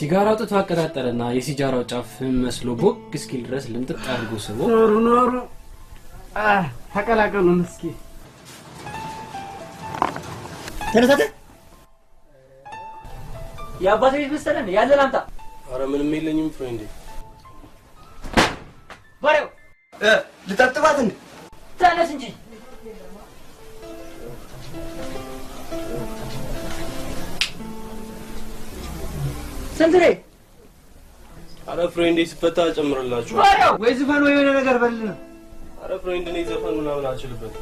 ሲጋራው ጥቶ አቀጣጠለና የሲጋራው ጫፍ መስሎ ቦግ እስኪል ድረስ ልምጥጥ አድርጎ ስቦ ኖሩ ተቀላቀሉን እስኪ ተነሳተ የአባቴ ቤት መሰለህ ያለ ላምጣ አረ ምንም የለኝም ፍሬንዴ ባሪው ልጠጥባት እንዴ ተነስ እንጂ ሰንትሬ አረ ፍሬንዴ ሲፈታ ጨምርላችሁ ባሪው ወይ ዝፈን ወይ የሆነ ነገር በልና አረ ፍሬንድ ነኝ ዘፈን ምናምን አልችልበት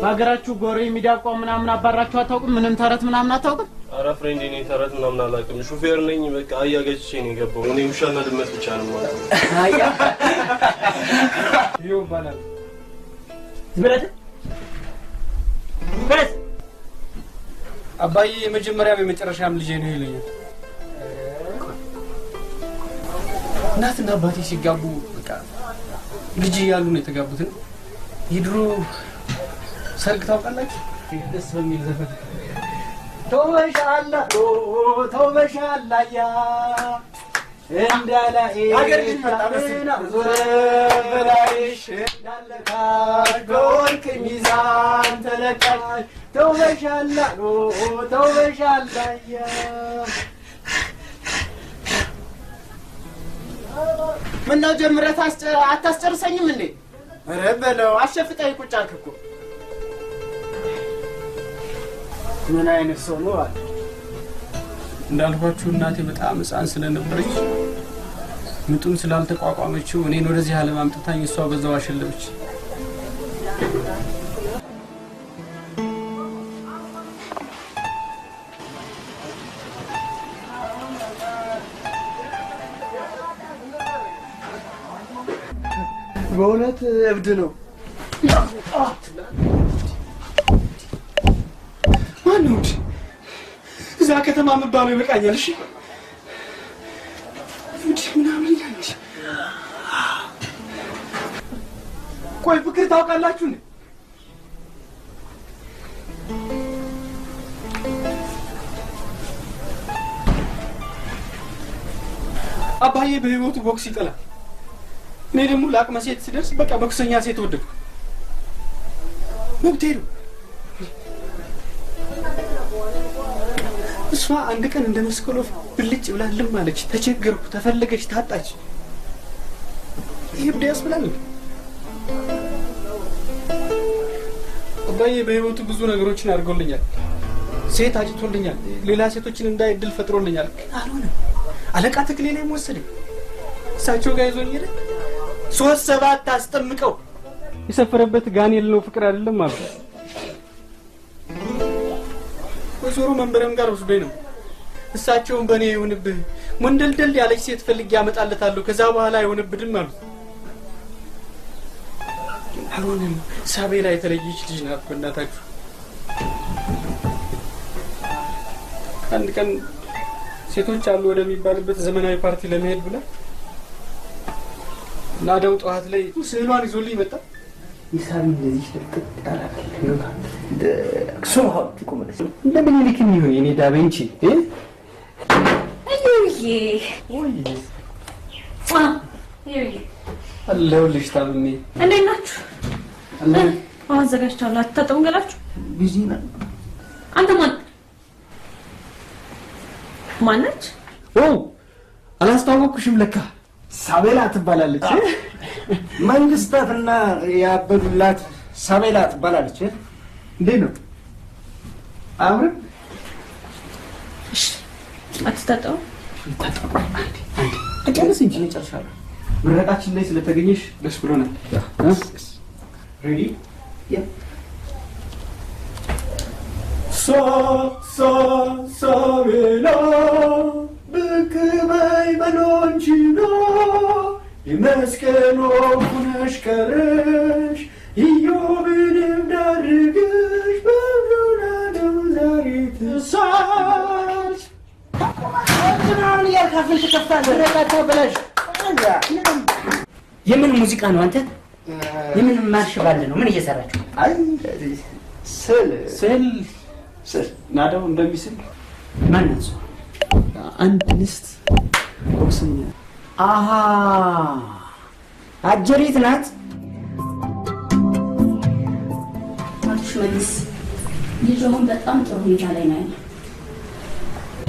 በሀገራችሁ ጎሬ ሚዳቋ ምናምን አባራችሁ አታውቁም ምንም ተረት ምናምን አታውቁም አረ ፍሬንድ ነኝ ተረት ምናምን አላውቅም ሹፌር ነኝ በቃ አያገጭቼ ነው የገባው እኔ ውሻና ድመት ብቻ ነው ማለት አያ ይው ባላል ዝብረት በስ አባዬ የመጀመሪያም የመጨረሻም ልጄ ነው ይለኛል እናትና አባቴ ሲጋቡ በቃ ልጅ ያሉ ነው የተጋቡት ይድሮ ሰርግ ታውቃላችሁ ደስ በሚል ዘፈን ተውበሻላ ያ እንዳላይ አገር ልጅ መጣ መስና በላይሽ እንዳለካ በወርቅ ሚዛን ተለካሽ ተውበሻላ ያ ምነው ጀምረህ አታስጨርሰኝም እንዴ? ኧረ በለው አሸፍጠኝ ቁጭ አልክ እኮ። ምን አይነት ሰው ነው አለ። እንዳልኳችሁ እናቴ በጣም ሕፃን ስለነበረች ምጡን ስላልተቋቋመችው እኔን ወደዚህ ዓለም አምጥታኝ እሷ በዛው አሸለበች። በእውነት እብድ ነው። ማነው እዛ ከተማ መባሉ ይበቃኛል። እሺ እብድ ምናምን ይላል። ቆይ ፍቅር ታውቃላችሁ እንዴ? አባዬ በህይወቱ ቦክስ ይጠላል። እኔ ደግሞ ለአቅመ ሴት ስደርስ በቃ ቦክሰኛ ሴት ወደድኩ። መብቴ ነው። እሷ አንድ ቀን እንደ መስቀሎፍ ብልጭ ብላልም አለች። ተቸገርኩ፣ ተፈለገች፣ ታጣች። ይሄ እብድ ያስብላል። አባዬ በህይወቱ ብዙ ነገሮችን አድርጎልኛል። ሴት አጭቶልኛል። ሌላ ሴቶችን እንዳይ እድል ፈጥሮልኛል። ግን አልሆነም። አለቃ ትክሌ ላይ ወሰደኝ። እሳቸው ጋር ይዞኝ ሄደ። 3-7 አስጠምቀው የሰፈረበት ጋኔል ነው ፍቅር አይደለም አሉ። ወይዘሮ መንበረም ጋር ወስዶኝ ነው። እሳቸውን በእኔ ይሁንብህ ወንደልደል ያለች ሴት ፈልጌ ያመጣለታለሁ ከዛ በኋላ አይሆንብድም አሉ። አሁንም ሳቤላ የተለየች ልጅ ናት። በእናታችሁ አንድ ቀን ሴቶች አሉ ወደሚባልበት ዘመናዊ ፓርቲ ለመሄድ ብላ ናደው ጠዋት ላይ ስዕሏን ይዞልኝ መጣ። ይሳብ እንደዚህ ተቀጣጣላ ነው ሶሃው ትቆመለሽ እንደምን ልክኝ ይሆን የኔ ዳቬንቺ አለሁልሽ ታምሜ እንዴት ናችሁ? አዘጋጅቻለሁ። አትታጠቡም ገላችሁ? ቢዚ ነን። አንተ ማነች? አላስተዋወቅኩሽም ለካ ሳቤላ ትባላለች። መንግስታትና ያበዱላት ሳቤላ ትባላለች። እንዴት ነው? አሁን አትታጠቡ? አጨርስ እንጂ እንጨርሻለን። ምረቃችን ላይ ስለተገኘሽ ደስ ብሎናል። ሬዲ ሳቤላ ብቅ በይ በሎንቺኖ የመስቀል ወፉነሽ ቀረሽ ኢዮብንም ዳርግሽ በብሩናደው ዛሬ ትሳሽ ምናምን እያልካፍን ትከፍታለህ። ረቃታ በላሽ። የምን ሙዚቃ ነው አንተ? የምን ማርሽ ባለ ነው? ምን እየሰራችሁ? አይ ስል ናደው እንደሚስል ማን ነው? አንድ ንስት ወስኝ አሃ አጀሪት ናት። ማርሽ መልስ ልጅውን በጣም ጥሩ ሁኔታ ላይ ነው ያለው።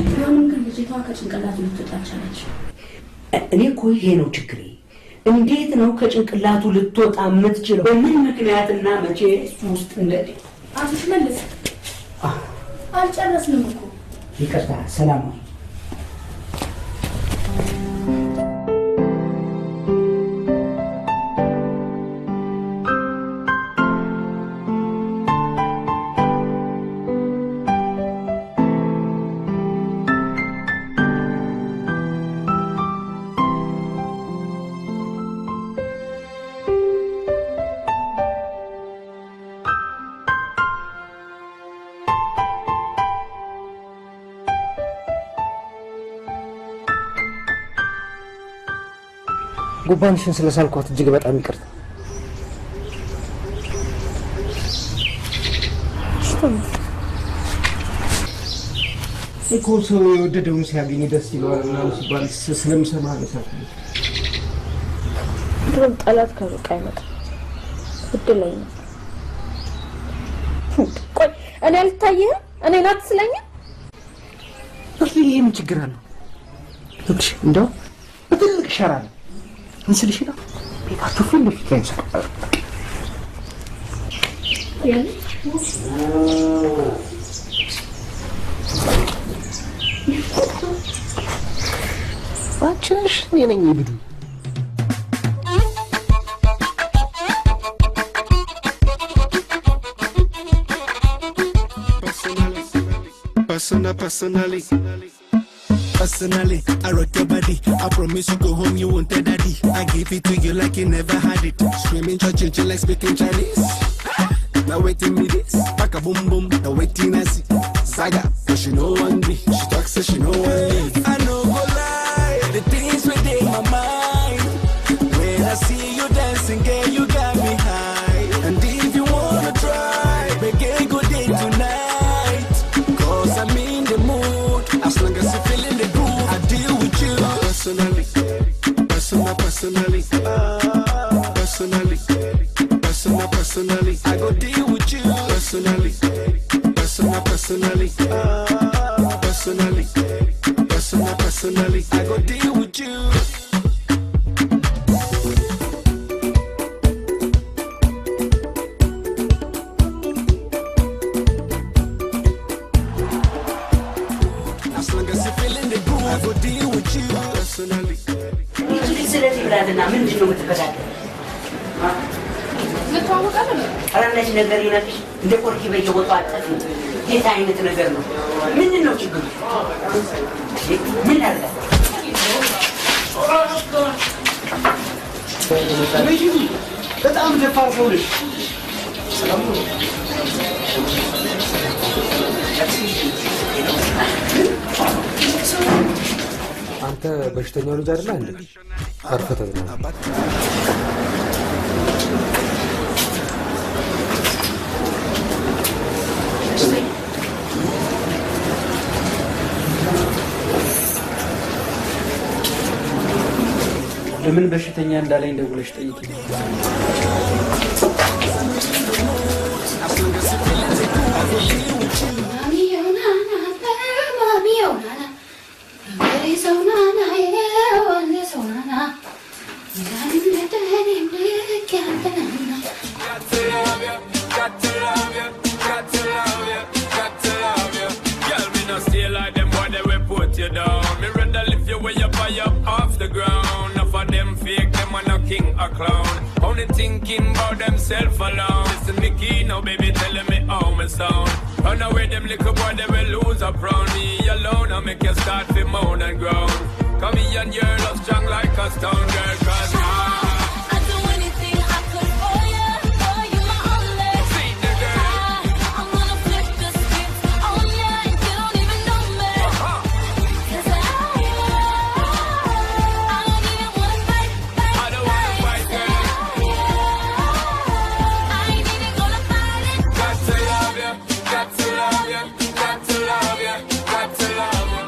ቢሆንም ግን ልጅቷ ከጭንቅላቱ ልትወጣ ቻለች። እኔ እኮ ይሄ ነው ችግሬ። እንዴት ነው ከጭንቅላቱ ልትወጣ የምትችለው? በምን ምክንያትና መቼ እሱ ውስጥ አትሽ መልስ አልጨረስንም እኮ። ይቅርታ ሰላም ነው። ጉባንሽን ስለሳልኳት እጅግ በጣም ይቅርታ። እኮ ሰው የወደደውን ሲያገኝ ደስ ይለዋል ምናምን ሲባል ስለምሰማ ነው። ድሮም ጠላት ከሩቅ አይመጣም። እድለኛ ነው። ቆይ እኔ አልታየህም? እኔ ናት ስለኛ ይሄ ምን ችግር አለው? እሺ እንደው በትልቅ ሸራ ነው እንስልሽ ነው ቤታችሁ ፊት ለፊት ላይ ሰቀረ ያለ አንቺሽ ነኝ ይብዱ Personally, I rock your body. I promise you go home, you won't tell daddy. I give it to you like you never had it. Screaming, church, like speaking Chinese. Now waiting me this, pack a boom boom. Now waiting I see Saga, but she know one me. She talks so she know one me. I know go lie, the things within my mind. When I see you dancing, girl, you got me high. And if you wanna try, make a good day tonight. Cause I'm in the mood, as long as you feeling the groove, I deal with you. Personally, personally, personally, I go deal with you. Personally, personally, I go deal with you. As long as you feeling the groove, I go deal with you. Personally. ስለዚህ ብላትና ምንድነው የምትበላለው? ልትዋወቃለን? አላነሽ ነገር ይነቅሽ እንደ ቆርኪ በየቦታው አጣጥ ነው። ጌታ አይነት ነገር ነው። ምንድነው ችግሩ? ምን አለ? በጣም ደፋር ሰው ነሽ። አንተ በሽተኛው ልጅ አይደለ እንዴ? አርፈህ ተዝናና። ለምን በሽተኛ እንዳለኝ ደውለሽ ጠይቂኝ። King or clown, only thinking about themself alone. Listen me key now, baby, telling me how me sound. Run away them little boy, they will lose up round me alone. I make you start to moan and groan. Come here and your love strong like a stone, girl, 'cause I do anything I could for you, my only. see the girl. I'm gonna flip the script on you, and you don't even know me. 'Cause I don't even wanna fight. I don't wanna fight, girl. I ain't even gonna fight it. Got to love you, got to love you, got to love you, got to love you.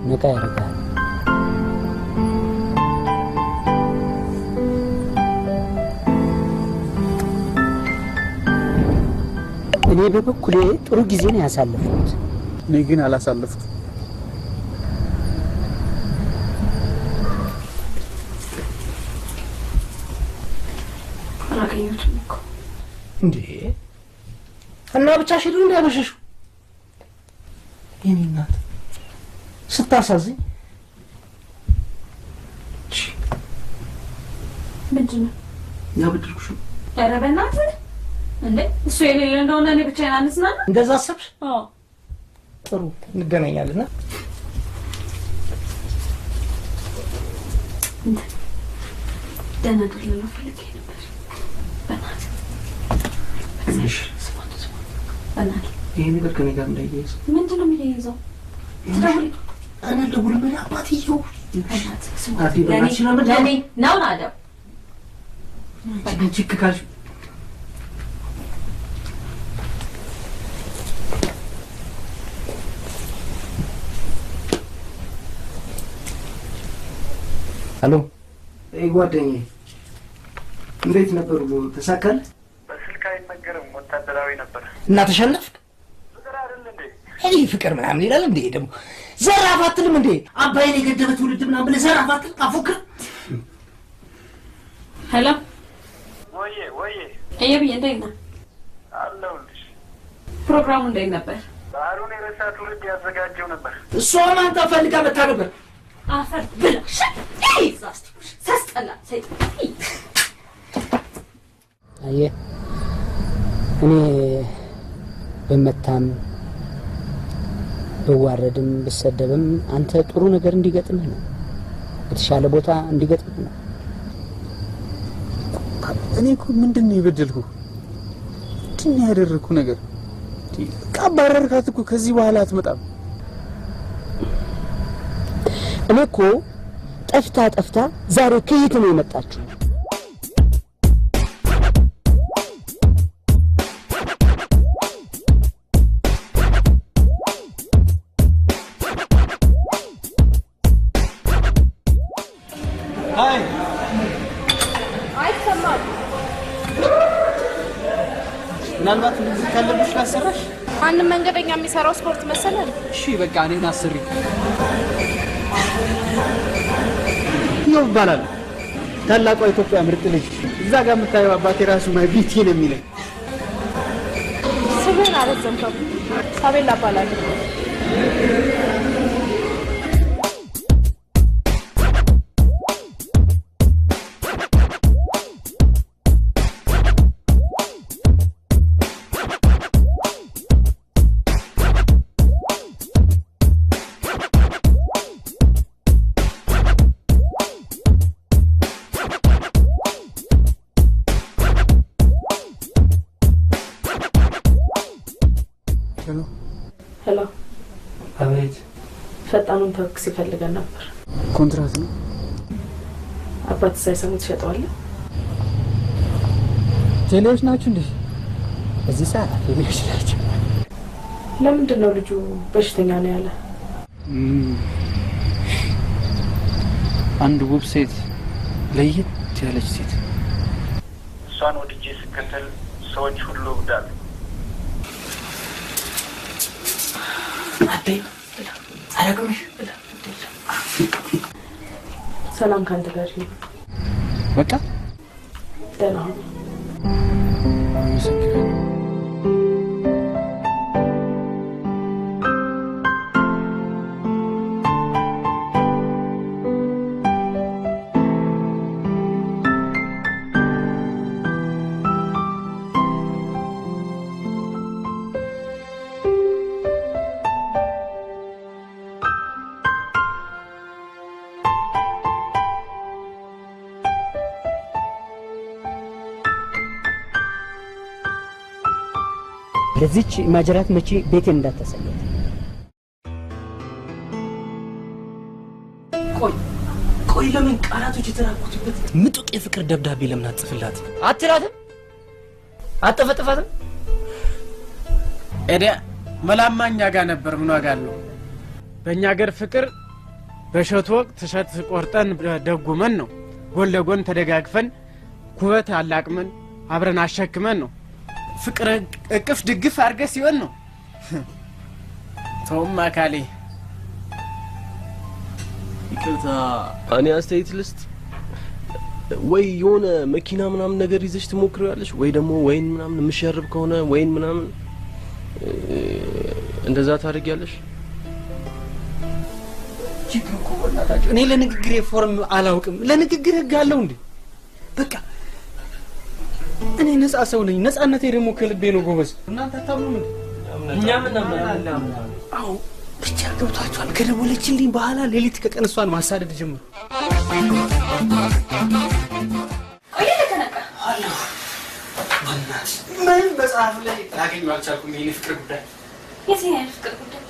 ነቃ ያደርጋል። እኔ በበኩሌ ጥሩ ጊዜ ነው ያሳለፍኩት። እኔ ግን አላሳለፍኩም። አላገኘሁትም እኮ እንዴ እና ብቻሽን ነው ያበሸሽው? የኔ እናት ስታሳዝኝ። ምንድን ነው ያበደልኩሽ? ኧረ በእናትህ እንዴ እሱ የሌለ እንደሆነ እኔ ብቻዬን አንስናና እንደዛ አሰብሽ? አዎ ጥሩ እንገናኛለን። ደህና አይደለም ነው ፈልጌ ነበር። በእናትህ በእናትህ ይሄ ነገር ከኔ ጋር እንዳይያይዝ። ምንድን ነው የሚያይዘው? ትደውል እኔ ልደውል ምን አባትየው ለእኔ ነው ናደው ችክ ካልሽ ሄሎ ጓደኛዬ እንዴት ነበር? ተሳካል? በስልክ አይነገርም፣ ወታደራዊ ነበር። እና ተሸነፍክ? ፍቅር አይደል እንዴ? እኔ ፍቅር ምናምን ይላል እንዴ? ደግሞ ዘራፍ አትልም እንዴ? አባይን የገደበ ትውልድ ምናምን ብለህ ዘራፍ አትል አፎክር። ሄሎ ወዬ እየብዬ እንዴት ነህ? አለሁልሽ። ፕሮግራሙ እንዴት ነበር? ባህሩን የረሳ ትውልድ ያዘጋጀው ነበር። እሷ ማን ፈልጋ መታ ነበር? አፈር ብላ ዛስቲ ሳስጠላ ሰይጣን። አየህ እኔ በመታም ብዋረድም ብሰደብም አንተ ጥሩ ነገር እንዲገጥምህ ነው፣ የተሻለ ቦታ እንዲገጥምህ ነው። እኔ እኮ ምንድን ነው የበደልኩ? ምንድን ነው ያደረግኩ ነገር? ካባረርካት እኮ ከዚህ በኋላ አትመጣም። እኔ እኮ ጠፍታ ዛሬ ከየት ነው የመጣችው? አይሰማም። ምናልባት እንደዚህ ካለብሽ ላሰራሽ? አንድ መንገደኛ የሚሰራው ስፖርት መሰለህ? እሺ በቃ እኔን አስሪ። ይኸው ይባላል ታላቋ ኢትዮጵያ ምርጥ ልጅ። እዛ ጋር የምታየው አባቴ ራሱ ማይ ቢቲ ነው የሚለኝ። ስምህን አልዘምተው። ሳቤላ እባላለሁ። ሄሎ አቤት። ፈጣኑን ታክሲ ፈልገን ነበር። ኮንትራት ነው። አባት ሳይሰሙ ትሸጠዋለህ? ጀሌዎች ናችሁ እንዴ? በዚህ ሰዓት ጀሌዎች ናቸው። ለምንድን ነው ልጁ በሽተኛ ነው ያለ? አንድ ውብ ሴት፣ ለየት ያለች ሴት። እሷን ወድጄ ስከተል ሰዎች ሁሉ እብዳሉ። ሰላም ካንተ ጋር ይሁን። በቃ ደህና ሁን። ለዚች ማጀራት መቼ ቤቴን እንዳታሰየት። ቆይ ለምን ቃላቶች የተራቁትበት ምጡቅ የፍቅር ደብዳቤ ለምን አትጽፍላት? አትላትም? አትጠፈጥፋትም? ኤዲያ መላማኛ ጋር ነበር። ምን ዋጋ አለው? በእኛ ሀገር ፍቅር በሸት ወቅት እሸት ቆርጠን ደጉመን ነው። ጎን ለጎን ተደጋግፈን ኩበት አላቅመን አብረን አሸክመን ነው። ፍቅር እቅፍ ድግፍ አድርገ ሲሆን ነው። ተውም አካሌ ይቅርታ እኔ አስተያየት ልስጥ ወይ የሆነ መኪና ምናምን ነገር ይዘሽ ትሞክሪያለሽ ወይ ደግሞ ወይን ምናምን ምሽርብ ከሆነ ወይን ምናምን እንደዛ ታደርጊያለሽ? ችግር እኮ ወላታችሁ እኔ ለንግግር ፎርም አላውቅም። ለንግግር ህግ አለው እንዴ? በቃ እኔ ነፃ ሰው ነኝ። ነፃነቴ ደግሞ ከልቤ ነው ጎበዝ። እናንተ አታምኑም እንዴ? እኛም እናምናለን። አዎ ብቻ ገብታችኋል። ከደወለችልኝ በኋላ ሌሊት ከቀን እሷን ማሳደድ ጀመሩ። ምን መጽሐፍ ላይ ላገኘው አልቻልኩም። ይሄን ፍቅር ጉዳይ የዚህ ፍቅር ጉዳይ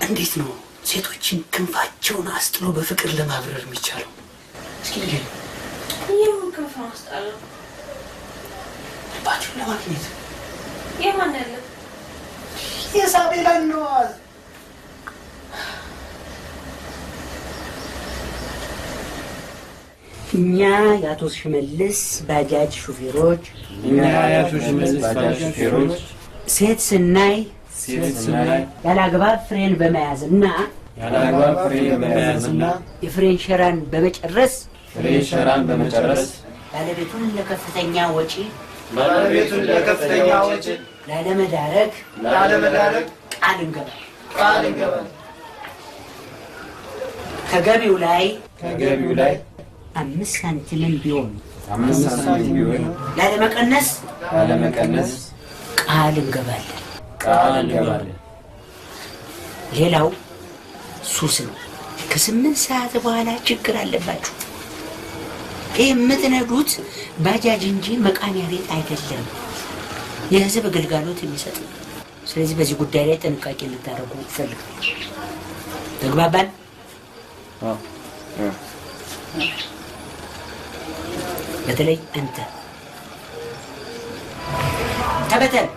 እንዴት ነው ሴቶችን ክንፋቸውን አስጥሎ በፍቅር ለማብረር የሚቻለው? እስኪ ንገሪኝ። የምን ክንፍ ነው አስጣለው? ልባቸውን ለማግኘት የማን ያለ የሳቤላን ነው። እኛ የአቶ ሽመልስ ባጃጅ ሹፌሮች ሴት ስናይ ያላግባብ ፍሬን በመያዝና የፍሬን ሸራን በመጨረስ ባለቤቱን ለከፍተኛ ወጪ ላለመዳረግ ቃል እንገባለን። ከገቢው ላይ 5 ሳንቲም ቢሆን ላለመቀነስ ቃል እንገባለን። ሌላው ሱስ ነው። ከ8 ሰዓት በኋላ ችግር አለባችሁ። ይህ የምትነዱት ባጃጅ እንጂ መቃሚያ ቤት አይደለም፣ የህዝብ አገልግሎት የሚሰጥ ነው። ስለዚህ በዚህ ጉዳይ ላይ ጥንቃቄ እንድታደርጉ እፈልጋለሁ። ተግባባን? በተለይ አንተ ተበተን።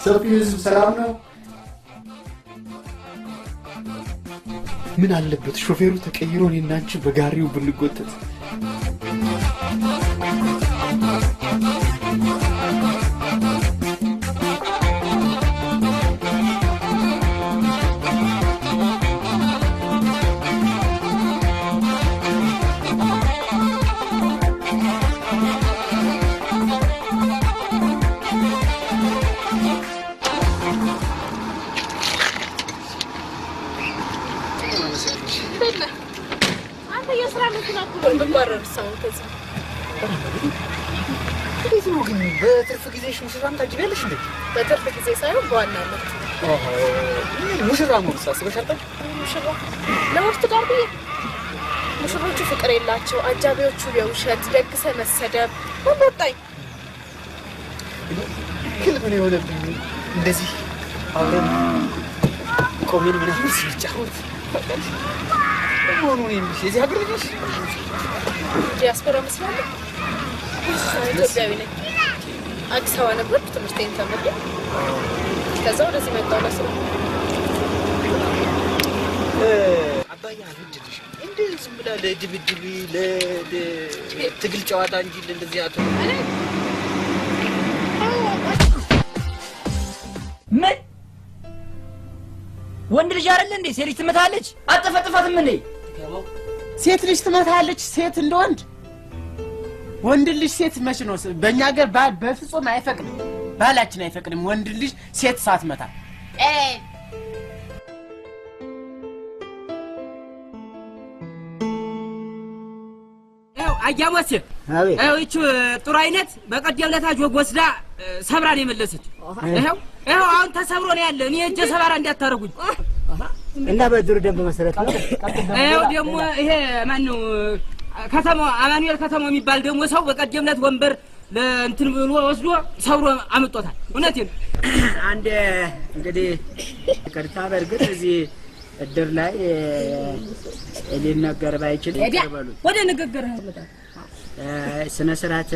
ሰፊው ህዝብ ሰላም ነው? ምን አለበት ሾፌሩ ተቀይሮ እኔና አንቺ በጋሪው ብንጎተት? በትርፍ ጊዜሽ ሙሽራም ታጅቢያለሽ እንዴ? በትርፍ ጊዜ ሳይሆን በዋናነት ሙሽራ መሆንስ አስበሻል? ሙሽራ ለወቅቱ ጋር ብዬ ሙሽሮቹ ፍቅር የላቸው፣ አጃቢዎቹ የውሸት ደግሰ መሰደብ ምን ወጣኝ። ግን ምን የሆነብኝ እንደዚህ አብረን ቆሜን ምናምን ስንጫወት መሆኑን የሚሽ የዚህ ሀገር ልጅ ዲያስፖራ መስላለሁ። ኢትዮጵያዊ ነኝ። አዲስ አበባ ነበርኩ ትምህርቴን ተምሬ ከዛ ወደዚህ መጣሁ ለስራ። አባዬ አልወድልሽ እንደ ዝም ብላ ለድብድብ ለትግል ጨዋታ እንጂ እንደዚህ አቶ ምን ወንድ ልጅ አይደል እንዴ? ሴት ልጅ ትመታለች? አጠፈጥፋትም እንዴ? ሴት ልጅ ትመታለች? ሴት እንደ ወንድ ልጅ ሴት መች ነው? በእኛ ሀገር በፍጹም አይፈቅድም። ባህላችን አይፈቅድም ወንድ ልጅ ሴት ሳትመታ። አያሞስ እቺ ጥሩ አይነት በቀደም ለታ ጆግ ወስዳ ሰብራን የመለሰች። ይሄው አሁን ተሰብሮ ነው ያለ። እኔ እጄ ሰባራ እንዳታረጉኝ። እና በድሩ ደንብ መሰረት ነው። ይኸው ደግሞ ይሄ ማን ነው ከተማው አማኑኤል ከተማው የሚባል ደግሞ ሰው በቀደም ዕለት ወንበር ለእንትን ብሎ ወስዶ ሰብሮ አመጣታል። እውነቴን አንድ እንግዲህ ይቅርታ በርግጥ እዚህ እድር ላይ ሊነገር ባይችል ይቀበሉ ወደ ንግግርህ ልመጣ ስነ ስርዓት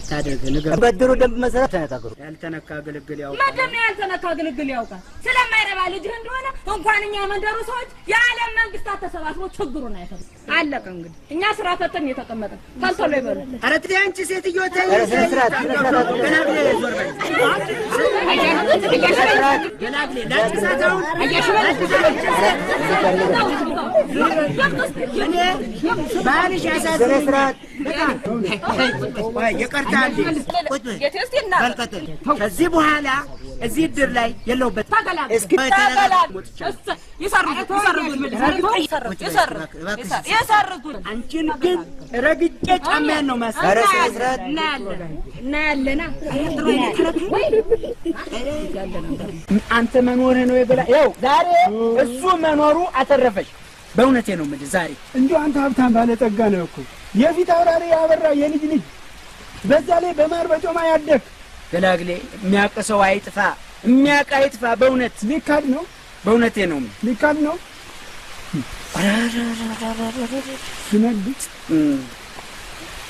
ታደርግ ንገር። በድሩ ደንብ መሰረት ተነጋገሩ። ያልተነካ ግልግል ያውቃል። ማንም ያልተነካ ግልግል ያውቃል። ስለማይረባ ልጅህ እንደሆነ እንኳን እኛ መንደሩ ሰዎች የዓለም መንግስታት ተሰባስበው ችግሩን አይፈቱ። አለቀ እንግዲህ እኛ ስራ ፈተን የተቀመጠን ተልተሎ ይበሉ። ኧረ ትይ አንቺ ሴትዮ ተይ። ገላግሌ ላጭሳታው እኔ ባልሽ ያሳዝነኛል። ይቅርታል ከዚህ በኋላ እዚህ እድር ላይ የለውበት። አንቺን ግን ረግጬ ጫማያን ነው እናያለና አንተ መኖርህ ነው የበላ ይኸው ዛሬ እሱ መኖሩ አተረፈሽ። በእውነቴ ነው የምልህ ዛሬ እንዲሁ አንተ ሀብታም ባለጠጋ ነው እኮ የፊት አውራሪ ያበራ የልጅ ልጅ በዛ ላይ በማር በጮማ ያደግ ገላግሌ የሚያቀሰው አይጥፋ የሚያቃ አይጥፋ። በእውነት ሊካድ ነው። በእውነቴ ነው ሊካድ ነው። ስነግጥ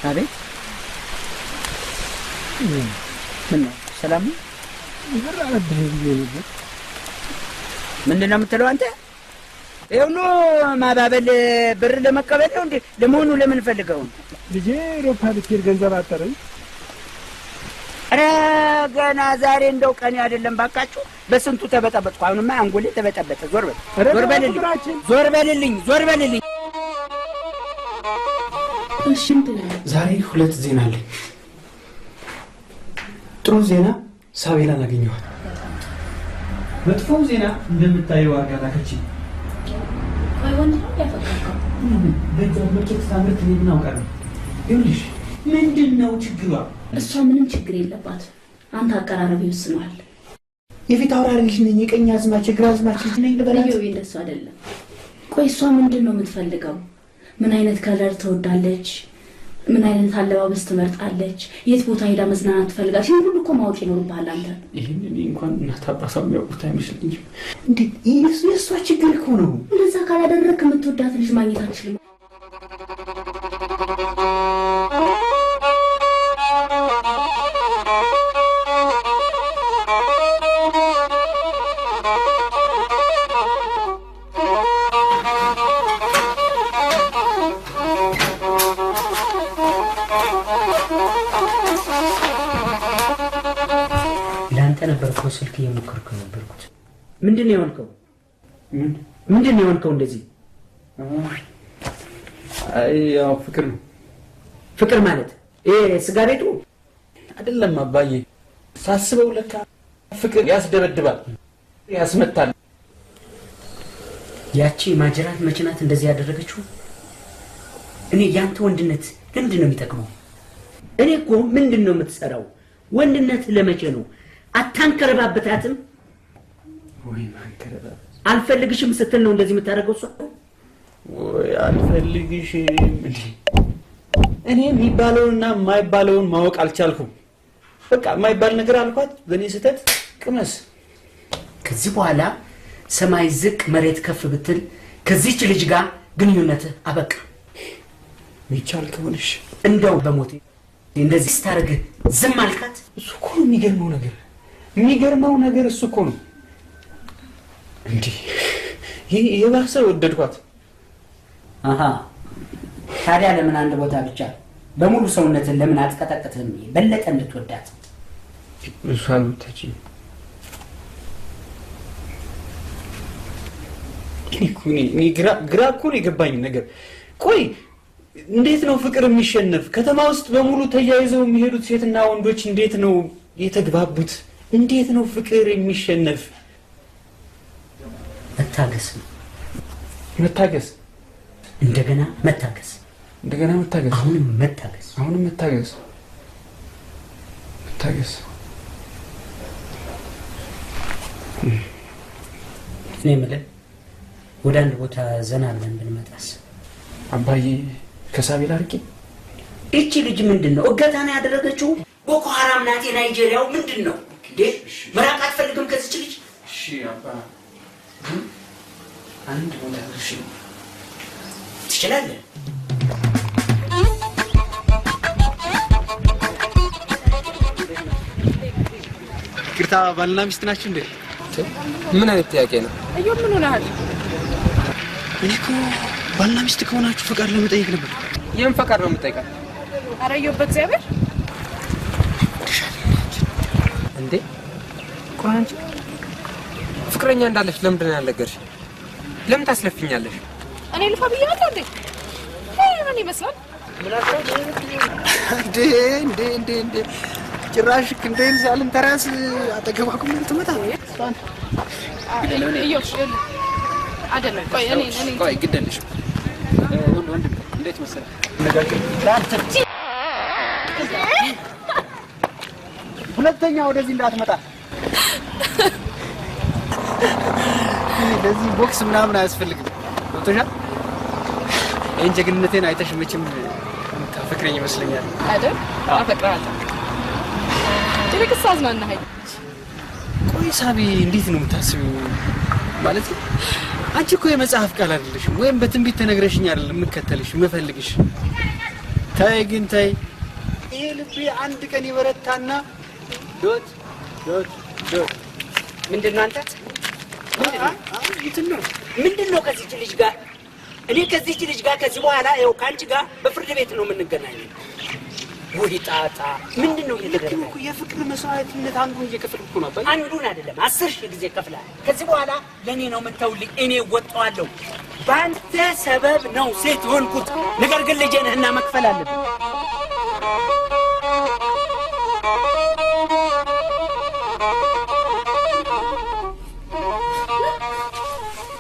አቤት ምን ነው ሰላም ብር አለብህ ብዬ ነበር። ምንድን ነው የምትለው አንተ? ይኸውሉ ማባበል ብር ለመቀበል ነው እንዴ? ለመሆኑ ለምን ፈልገው? ልጄ ሮፓ ብትሄድ ገንዘብ አጠረኝ። ኧረ ገና ዛሬ እንደው ቀን አይደለም ባካችሁ። በስንቱ ተበጠበጥኩ። አሁንማ አንጎሌ ተበጠበጠ። ዞር በል ዞር በልልኝ ዞር በልልኝ ዞር በልልኝ። እሺ ዛሬ 2 ዜና አለኝ። ጥሩ ዜና ሳቤላን አገኘኋት። መጥፎው ዜና እንደምታየው አጋላከች። ቆይ ወንድ ነው ያፈቀረው? በዛው መቼት ታምርት ነው ምን አውቃለሁ። ይኸውልሽ ምንድነው ችግሯ? እሷ ምንም ችግር የለባትም። አንተ አቀራረብ ይወስነዋል። የፊት አውራሪ ልጅ ነኝ፣ የቀኝ አዝማች የግራ አዝማች ልጅ ነኝ ልበላት? ይኸው እንደሱ አይደለም። ቆይ እሷ ምንድነው የምትፈልገው? ምን አይነት ከለር ትወዳለች? ምን አይነት አለባበስ ትመርጣለች? የት ቦታ ሄዳ መዝናናት ትፈልጋለች? ይሄን ሁሉ እኮ ማወቅ ይኖርብሃል አንተ። ይሄን እኔ እንኳን እናት አባቷ የሚያውቁት አይመስለኝም። እንዴት የእሷ ችግር እኮ ነው። እንደዛ ካላደረግክ የምትወዳት ልጅ ማግኘት አትችልም። ስልክ እየሞከርኩ ነበርኩት። ምንድነው የሆንከው? ምንድነው የሆንከው እንደዚህ? አይ ያው ፍቅር ነው። ፍቅር ማለት ስጋ ቤቱ አይደለም አባዬ። ሳስበው ለካ ፍቅር ያስደበድባል፣ ያስመታል። ያቺ ማጀራት መችናት እንደዚህ ያደረገችው? እኔ ያንተ ወንድነት ለምንድን ነው የሚጠቅመው? እኔ እኮ ምንድን ነው የምትሰራው? ወንድነት ለመቼ ነው? አታንከረባበታትም? ወይ ማንከረባበት አልፈልግሽም ስትል ነው እንደዚህ የምታደርገው እሷ? ወይ አልፈልግሽም እንዴ? እኔ የሚባለውንና የማይባለውን ማወቅ አልቻልኩም። በቃ የማይባል ነገር አልኳት፣ በእኔ ስህተት ቅመስ። ከዚህ በኋላ ሰማይ ዝቅ መሬት ከፍ ብትል ከዚህች ልጅ ጋር ግንኙነትህ አበቃ። ሚቻል ከሆነሽ እንደው በሞቴ እንደዚህ ስታደርግ ዝም አልካት? እሱ እኮ ነው የሚገርመው ነገር። የሚገርመው ነገር እሱ እኮ ነው። እንዴ የባሰ ወደድኳት። አሃ ታዲያ ለምን አንድ ቦታ ብቻ በሙሉ ሰውነትን ለምን አትቀጠቅጥም? በለጠ እንድትወዳት እሷን ተጪ። እኔ ግራ እኮ ነው የገባኝ ነገር። ቆይ እንዴት ነው ፍቅር የሚሸነፍ? ከተማ ውስጥ በሙሉ ተያይዘው የሚሄዱት ሴትና ወንዶች እንዴት ነው የተግባቡት? እንዴት ነው ፍቅር የሚሸነፍ? መታገስ ነው። መታገስ፣ እንደገና መታገስ፣ እንደገና መታገስ፣ አሁንም መታገስ፣ አሁንም መታገስ፣ መታገስ። እኔ የምልህ ወደ አንድ ቦታ ዘና ብለን ብንመጣስ? አባዬ ከሳቤላ ርቂ እቺ ልጅ ምንድነው እገታ ነው ያደረገችው? ቦኮ ሐራም ናት የናይጄሪያው ምንድነው? መራቅ አትፈልግም ከዚች ልጅ? እሺ አባ አንድ ቦታ እሺ ትችላለህ። ይቅርታ ባልና ሚስት ናችሁ እንዴ? ምን አይነት ጥያቄ ነው? አዩ ምን ሆነሃል? እኔ እኮ ባልና ሚስት ከሆናችሁ ፈቃድ ለመጠየቅ ነበር። የምን ፈቃድ ነው የምጠይቀው? ኧረ አዩ በእግዚአብሔር እንዴ ቆንጆ ፍቅረኛ እንዳለሽ ለምንድን ነው ያልነገርሽ? ለምን ታስለፍኛለሽ? እኔ ልፋ ብያለሁ እንዴ? ምን ይመስላል? እንዴ ጭራሽ ክንዴን ሳልንተራስ አጠገባኩም ልትመጣ አይደለም። ቆይ ግደልሽ ወንድም እንዴት መሰለህ ሁለተኛ ወደዚህ እንዳትመጣ። ለዚህ ቦክስ ምናምን አያስፈልግም። ገብቶሻል? ይሄን ጀግንነቴን አይተሽ መቼም ፍቅረኛ ይመስለኛል አይደል? አፈቅራለሁ። ትልቅስ አዝናናኸኝ። ቆይ ሳቢ እንዴት ነው የምታስቢው? ማለት አንቺ እኮ የመጽሐፍ ቃል አይደለሽም፣ ወይም በትንቢት ተነግረሽኝ አይደለም የምከተልሽ የምፈልግሽ። ተይ ግን ተይ። ይሄ ልቤ አንድ ቀን ይበረታና ዶት ምንድነው አንተ? ምንድነው ከዚች ልጅ ጋር? እኔ ከዚች ልጅ ጋር ከዚህ በኋላ ይኸው ከአንቺ ጋር በፍርድ ቤት ነው የምንገናኘው። ወይ ጣጣ ምንድነው እየተደረገ? የፍቅር መስዋዕትነት አንዱን እየከፈልኩ ነው። አንዱን አይደለም 10,000 ጊዜ ከፍላል። ከዚህ በኋላ ለኔ ነው የምትተውልኝ። እኔ ወጣዋለሁ። በአንተ ሰበብ ነው ሴት ሆንኩት። ነገር ግን ልጄ ነህና መክፈል አለብኝ።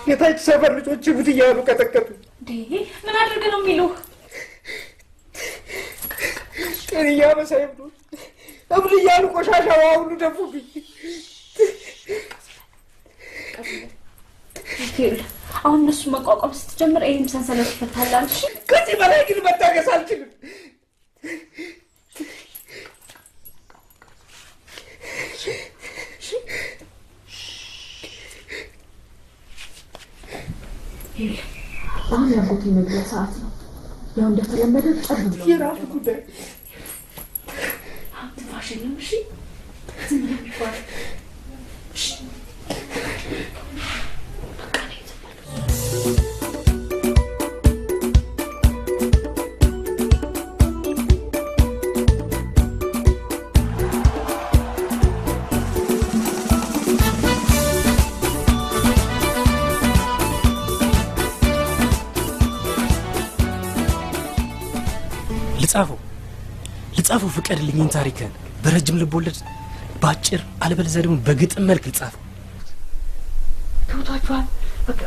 የታች ሰፈር ልጆች ጉድ እያሉ ቀጠቀጡ። ምን አድርግ ነው የሚሉህ? ጤንያ መሳይብ ነው እብድ እያሉ ቆሻሻ ሁሉ ደፉብኝ። አሁን እነሱ መቋቋም ስትጀምር ይህም ሰንሰለት ይፈታላል። እሺ ከዚህ በላይ ግን መታገስ አልችልም። አሁን ያጎቴ መግቢያ ሰዓት ነው። ያው እንደተለመደ ጠብ ብሎ የራሱ ጉዳይ ትንፋሽን ነው። እሺ ዝም ብሎ ይባል። ልጻፈው ፍቀድልኝን ታሪክን በረጅም ልቦለድ ባጭር አለበለዚያ ደግሞ በግጥም መልክ ልጻፈው። ተውታችኋል። በቃ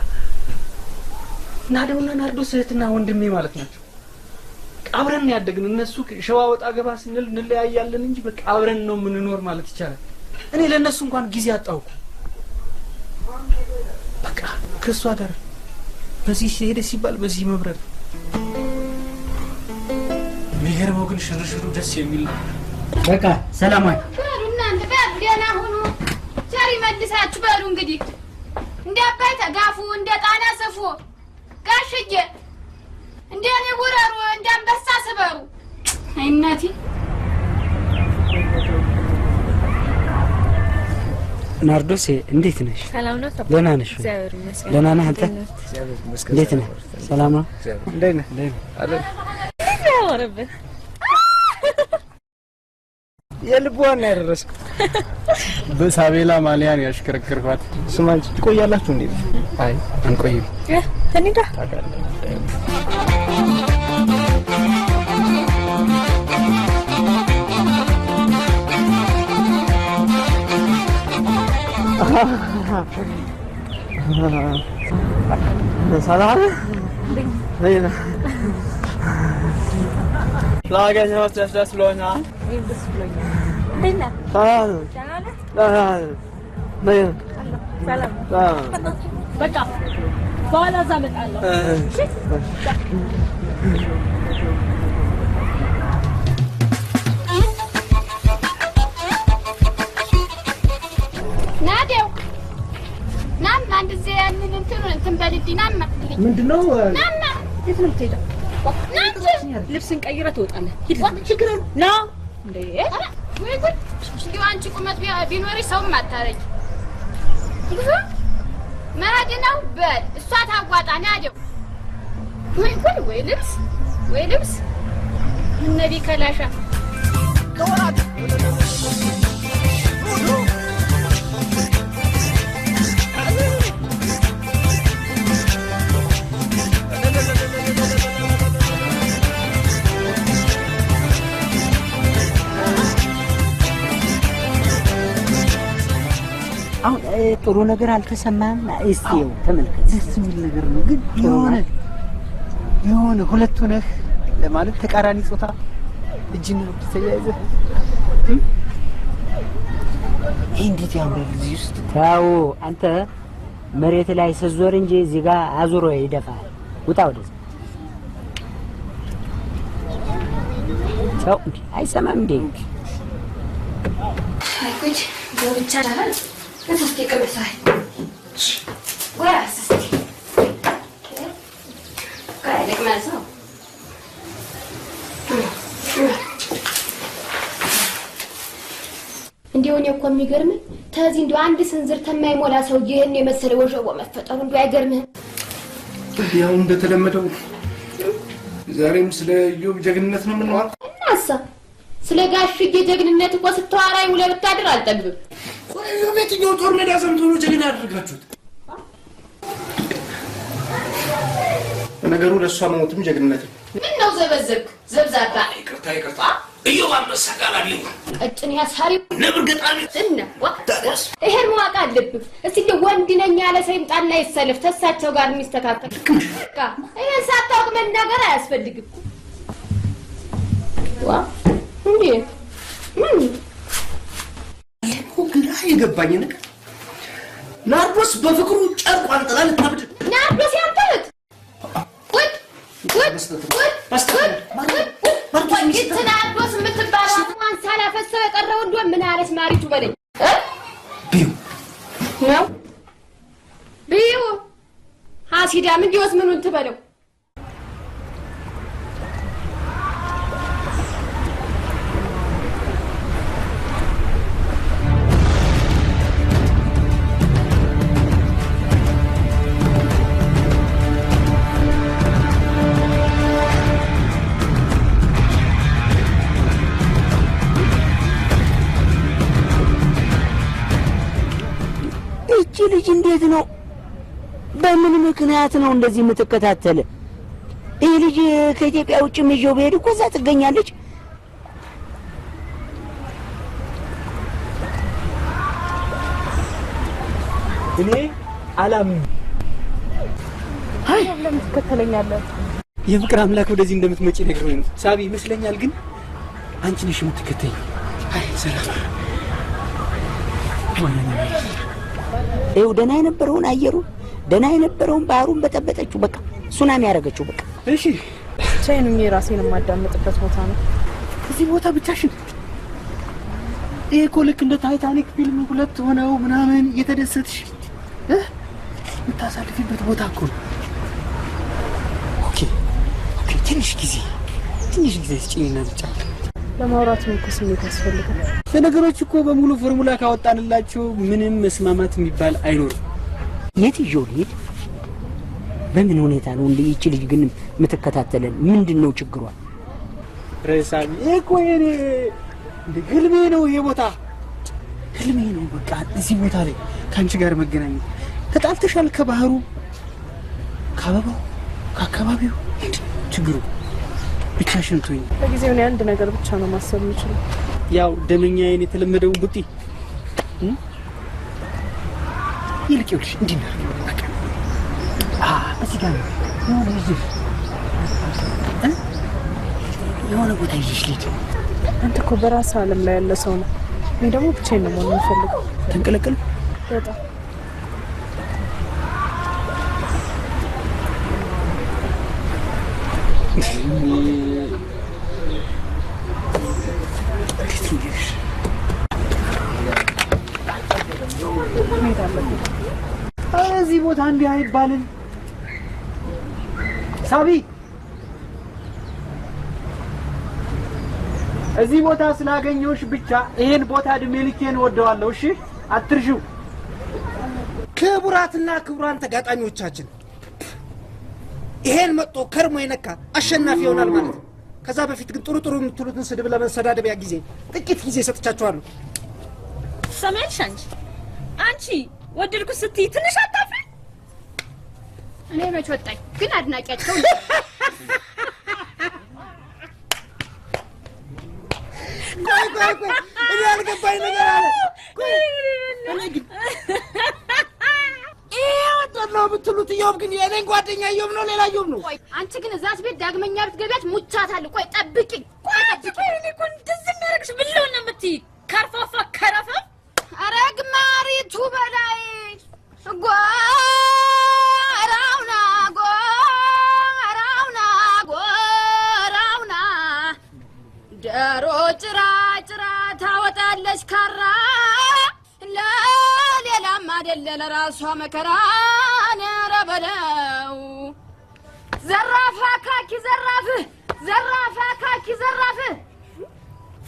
ናደውና ናርዶስ እህትና ወንድሜ ማለት ናቸው። አብረን ያደግን። እነሱ ሸዋ ወጣ ገባ ስንል እንለያያለን እንጂ በቃ አብረን ነው የምንኖር ማለት ይቻላል። እኔ ለነሱ እንኳን ጊዜ አጣውኩ። በቃ ከሷ ጋር በዚህ ሄደ ሲባል በዚህ መብረር። የሚገርመው ግን ሽርሽሩ ደስ የሚል ነው። በቃ ሰላም አይ በሉ እናንተ በሉ ደህና ሁኑ። ቸር ይመልሳችሁ። በሉ እንግዲህ እንደ አባይ ተጋፉ፣ እንደ ጣና ሰፉ። ጋሽዬ እንደ እኔ ውረሩ፣ እንደ አንበሳ ስበሩ። አይ እናቴ ናርዶስ እንዴት ነሽ? ሰላም ነው። ደህና ነሽ? እግዚአብሔር ይመስገን። ደህና ነህ አንተ? እንዴት ነህ? ሰላም ነው? እንዴት ነህ? አለ ያወረብህ የልቧን ያደረስኩ በሳቤላ ማሊያን ያሽከረከርኳት። ስማንቺ ትቆያላችሁ እንዴ? አይ አንቆይም። ተኒዳ ሰላም ነኝ። ላገኘው ደስ ብሎኛል። ደስ ብሎኛል። እንዴት ነህ? ሰላም ደህና ነህ? ነኝ። ሰላም። በቃ በኋላ እዛ እመጣለሁ። እሺ ናዲው ናም አንድ ዜ ያንን እንትን በልዲና ማጥልኝ ምንድነው? ናም የት ነው የምትሄደው? ልብስን ቀይረህ ትወጣለህ። ሂድ። ችግር ነው እንዴ? ወይ ጉድ! እንዲሁ አንቺ ቁመት ቢኖርሽ ሰውም አታረጊ። መሄድ ነው በል። እሷ ታዋጣ ናዲው። ወይ ጉድ! ወይ ልብስ እነቢ ከላሻ አሁን ጥሩ ነገር አልተሰማም። እስቲ ተመልከት። ደስ የሚል ነገር ነው ግን የሆነ ሁለት ሆነህ ማለት ተቃራኒ ጾታ እጅና እጅ ተያይዘህ እንዴት ያምራል እዚህ ውስጥ። ታው አንተ መሬት ላይ ስትዞር እንጂ እዚህ ጋር አዙሮ ይደፋል። ውጣ ወደዚህ። ሰው አይሰማም እንዴ? አይኩኝ ብቻ አይደል? እስኪ ቅርብሳይ ወራስ እስኪ ካይለክ ማሰው እንዲሆነ እኮ የሚገርም ተዚህ እንዲሁ አንድ ስንዝር ተማይሞላ ሰው ይሄን የመሰለ ወሸቦ መፈጠሩ እንዲሁ አይገርምህም? ያው እንደተለመደው ዛሬም ስለ ዮብ ጀግንነት ነው የምንዋል። እናሳ ስለ ጋሽዬ ጀግንነት እኮ ስትዋራይ ውለህ ብታድር አልጠግብም። ዮብ የትኛው ጦር ሜዳ ሰምቶ ነው ጀግና ያደረጋችሁት? ነገሩ ለእሷ መሞትም ጀግንነት ነው። ምን ነው ዘበዘብክ? ዘብዛባ ይቅርታ እዮብ አንበሳ ጋላቢ ቀጭን ያሳሪ ነብር ገጣሚ እና ይሄን ማወቅ አለብህ። እስቲ ወንድ ነኝ ያለ ሰው ይምጣና ይሰለፍ ተሳቸው ጋር የሚስተካከል ይሄን ሳታውቅ መናገር አያስፈልግም። ዋ እንዴ ምን ግራ የገባኝ ነገር ናርዶስ በፍቅሩ ጨርቋን ጥላ ልታብድ። ናርዶስ ያንተት ወድ ናርዶስ የምትባለው አጥሟን ሳላፈሰው የቀረው እንደው ምን አለች ማሪቱ በለኝ ቢዩ ሀሲዳም እንዲወስ ምኑን ትበለው። ልጅ እንዴት ነው? በምን ምክንያት ነው እንደዚህ የምትከታተል? ይህ ልጅ ከኢትዮጵያ ውጭ ይዤው ብሄድ እኮ እዛ ትገኛለች። እኔ አላምንም። አይ ለምን ትከተለኛለህ? የፍቅር አምላክ ወደዚህ እንደምትመጪ ነግሮኝ ነው። ሳቢ ይመስለኛል፣ ግን አንቺ ነሽ የምትከተኝ። አይ ሰላም ይኸው ደህና የነበረውን አየሩን ደህና የነበረውን ባህሩን በጠበጠችው። በቃ ሱናሚ ያደረገችው። በቃ እሺ ብቻዬን ሆኜ ራሴን የማዳምጥበት ቦታ ነው። እዚህ ቦታ ብቻሽን? ይሄ እኮ ልክ እንደ ታይታኒክ ፊልም ሁለት ሆነው ምናምን እየተደሰትሽ የምታሳልፊበት ቦታ እኮ ነው። ኦኬ ትንሽ ጊዜ ስጪኝና ብቻ ለማውራት ነው እኮ ስሜት ያስፈልጋል። ለነገሮች እኮ በሙሉ ፎርሙላ ካወጣንላቸው ምንም መስማማት የሚባል አይኖርም። የት ይዤው ልሂድ? በምን ሁኔታ ነው እንደ ይቺ ልጅ ግን የምትከታተለን? ምንድን ነው ችግሯ? ረሳሚ እኮ የኔ ህልሜ ነው። ይሄ ቦታ ህልሜ ነው። በቃ እዚህ ቦታ ላይ ከአንቺ ጋር መገናኘት። ተጣልተሻል ከባህሩ፣ ከአበባው፣ ከአካባቢው። ችግሩ ብቻሽን ትሆኝ። ለጊዜው እኔ አንድ ነገር ብቻ ነው ማሰብ የምችለው። ያው ደመኛዬን የተለመደውን ቡጢ ይልቂውልሽ እንዲና በቃ እዚህ ጋር የሆነ ቦታ ይዤሽ ልሂድ። አንተ እኮ በራስህ ዓለም ላይ ያለ ሰው ነው። እኔ ደግሞ ብቻዬን ነው መሆን የምፈልገው። ተንቀለቀል በጣም እዚህ ቦታ እንዲህ አይባልም። ሳቢ እዚህ ቦታ ስላገኘሁሽ ብቻ ይሄን ቦታ እድሜ ልኬን እወደዋለሁ። እሺ አትርሺው። ክቡራትና ክቡራን ተጋጣሚዎቻችን ይሄን መጥቶ ከርሞ የነካ አሸናፊ ይሆናል ማለት ነው። ከዛ በፊት ግን ጥሩ ጥሩ የምትሉትን ስድብ ለመሰዳደቢያ ጊዜ ጥቂት ጊዜ ሰጥቻችኋለሁ። ሰማልሽ አንቺ ወደድኩ ስትይ ትንሽ አታፍሪ? እኔ መች ወጣኝ ግን አድናቂያቸው ቆይ እኔ ያልገባኝ ነገር አለ። ቆይ እኔ ግን ነው ብትሉት ኢዮብ ግን የኔን ጓደኛ ኢዮብ ነው ሌላ ኢዮብ ነው። ቆይ አንቺ ግን እዛች ቤት ዳግመኛ ብትገቢያት ሙቻታለሁ። ቆይ ጠብቂኝ። ቆይ እኔ እኮ እንደዚህ እንዳደረግሽ ብለው ነው የምትይ ከርፋፋ ከረፋ። ኧረ ግማሪቱ በላይ ጎራውና ደሮ ጭራ ታወጣለች ካራ ለሌላም አይደለ ለራሷ መከራ ነረበለው ዘራፋ ካኪ ዘራፍ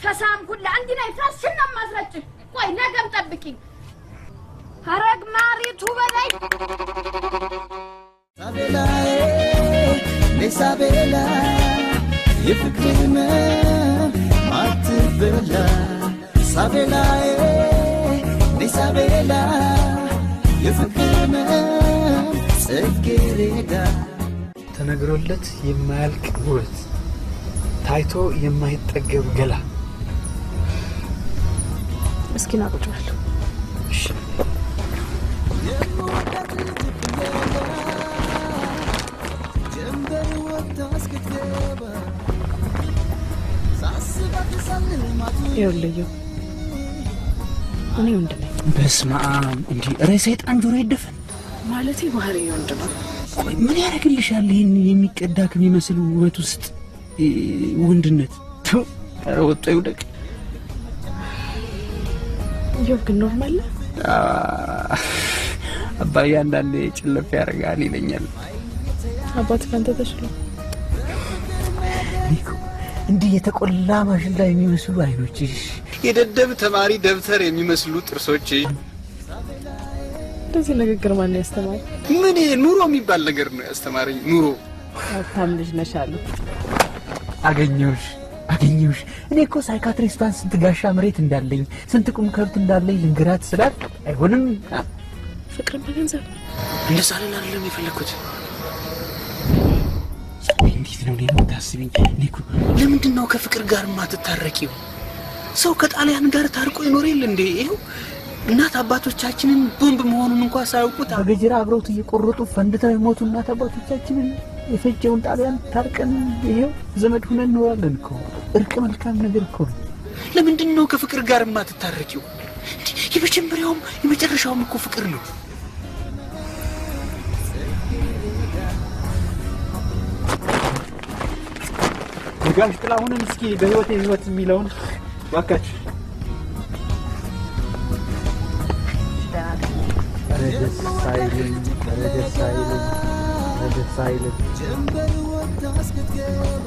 ፈሳም ሁላ አንዲ ላይ ፈስና ማስረጭ። ቆይ ነገም ጠብቂኝ። ሀረግ ማሪቱ በላይ ሳቤላ የፍቅርህን አትበላ ሳቤላ የፍቅርህን ጽጌረዳ ተነግሮለት የማያልቅ ውበት ታይቶ የማይጠገብ ገላ እስኪና ቁጭ በል። እሺ ይኸውልህ እኔ ወንድ ነኝ። በስመ አብ እንጂ ኧረ ሰይጣን ጆሮ ይደፈን ማለቴ ባህሪ ወንድ ነው። ቆይ ምን ያደርግልሻል ይሄን የሚቀዳ ከሚመስል ውበት ውስጥ ወንድነት? ኧረ ወጣ ይውደቅ። ይኸው ግን ኖርማል አባዬ አንዳንዴ ጭለፍ ያደርጋል ይለኛል። አባት ካንተ ተሽሎ እንዲህ የተቆላ ማሽላ የሚመስሉ አይኖችሽ፣ የደደብ ተማሪ ደብተር የሚመስሉ ጥርሶችሽ። እንደዚህ ንግግር ማን ያስተማረ? ምን ኑሮ የሚባል ነገር ነው ያስተማረኝ። ኑሮ ሀብታም ልጅ ነሽ አሉ። አገኘሁሽ። እኔ እኮ ሳይካትሪስቷን ስንት ጋሻ መሬት እንዳለኝ ስንት ቁም ከብት እንዳለኝ ልንገራት ስላት አይሆንም ፍቅርን በገንዘብ እንደዛ አይደለም የፈለኩት። እንዴት ነው እኔ የምታስቢኝ? እኔ እኮ ለምንድን ነው ከፍቅር ጋር ማትታረቂው? ሰው ከጣሊያን ጋር ታርቆ ይኖር የለ እንዴ? ይኸው እናት አባቶቻችንን ቦምብ መሆኑን እንኳን ሳያውቁት በገጀራ አብረውት እየቆረጡ ፈንድተው የሞቱ እናት አባቶቻችንን የፈጀውን ጣሊያን ታርቀን ይኸው ዘመድ ሆነን እንኖራለን እኮ። እርቅ መልካም ነገር እኮ ነው። ለምንድን ነው ከፍቅር ጋር ማትታረቂው? የመጀመሪያውም የመጨረሻውም እኮ ፍቅር ነው። ጋሽ ጥላሁንን እስኪ በህይወት የሚለውን ባካችሁ ረደስ ሳይልን ጀንበር ወጣ እስክትገባ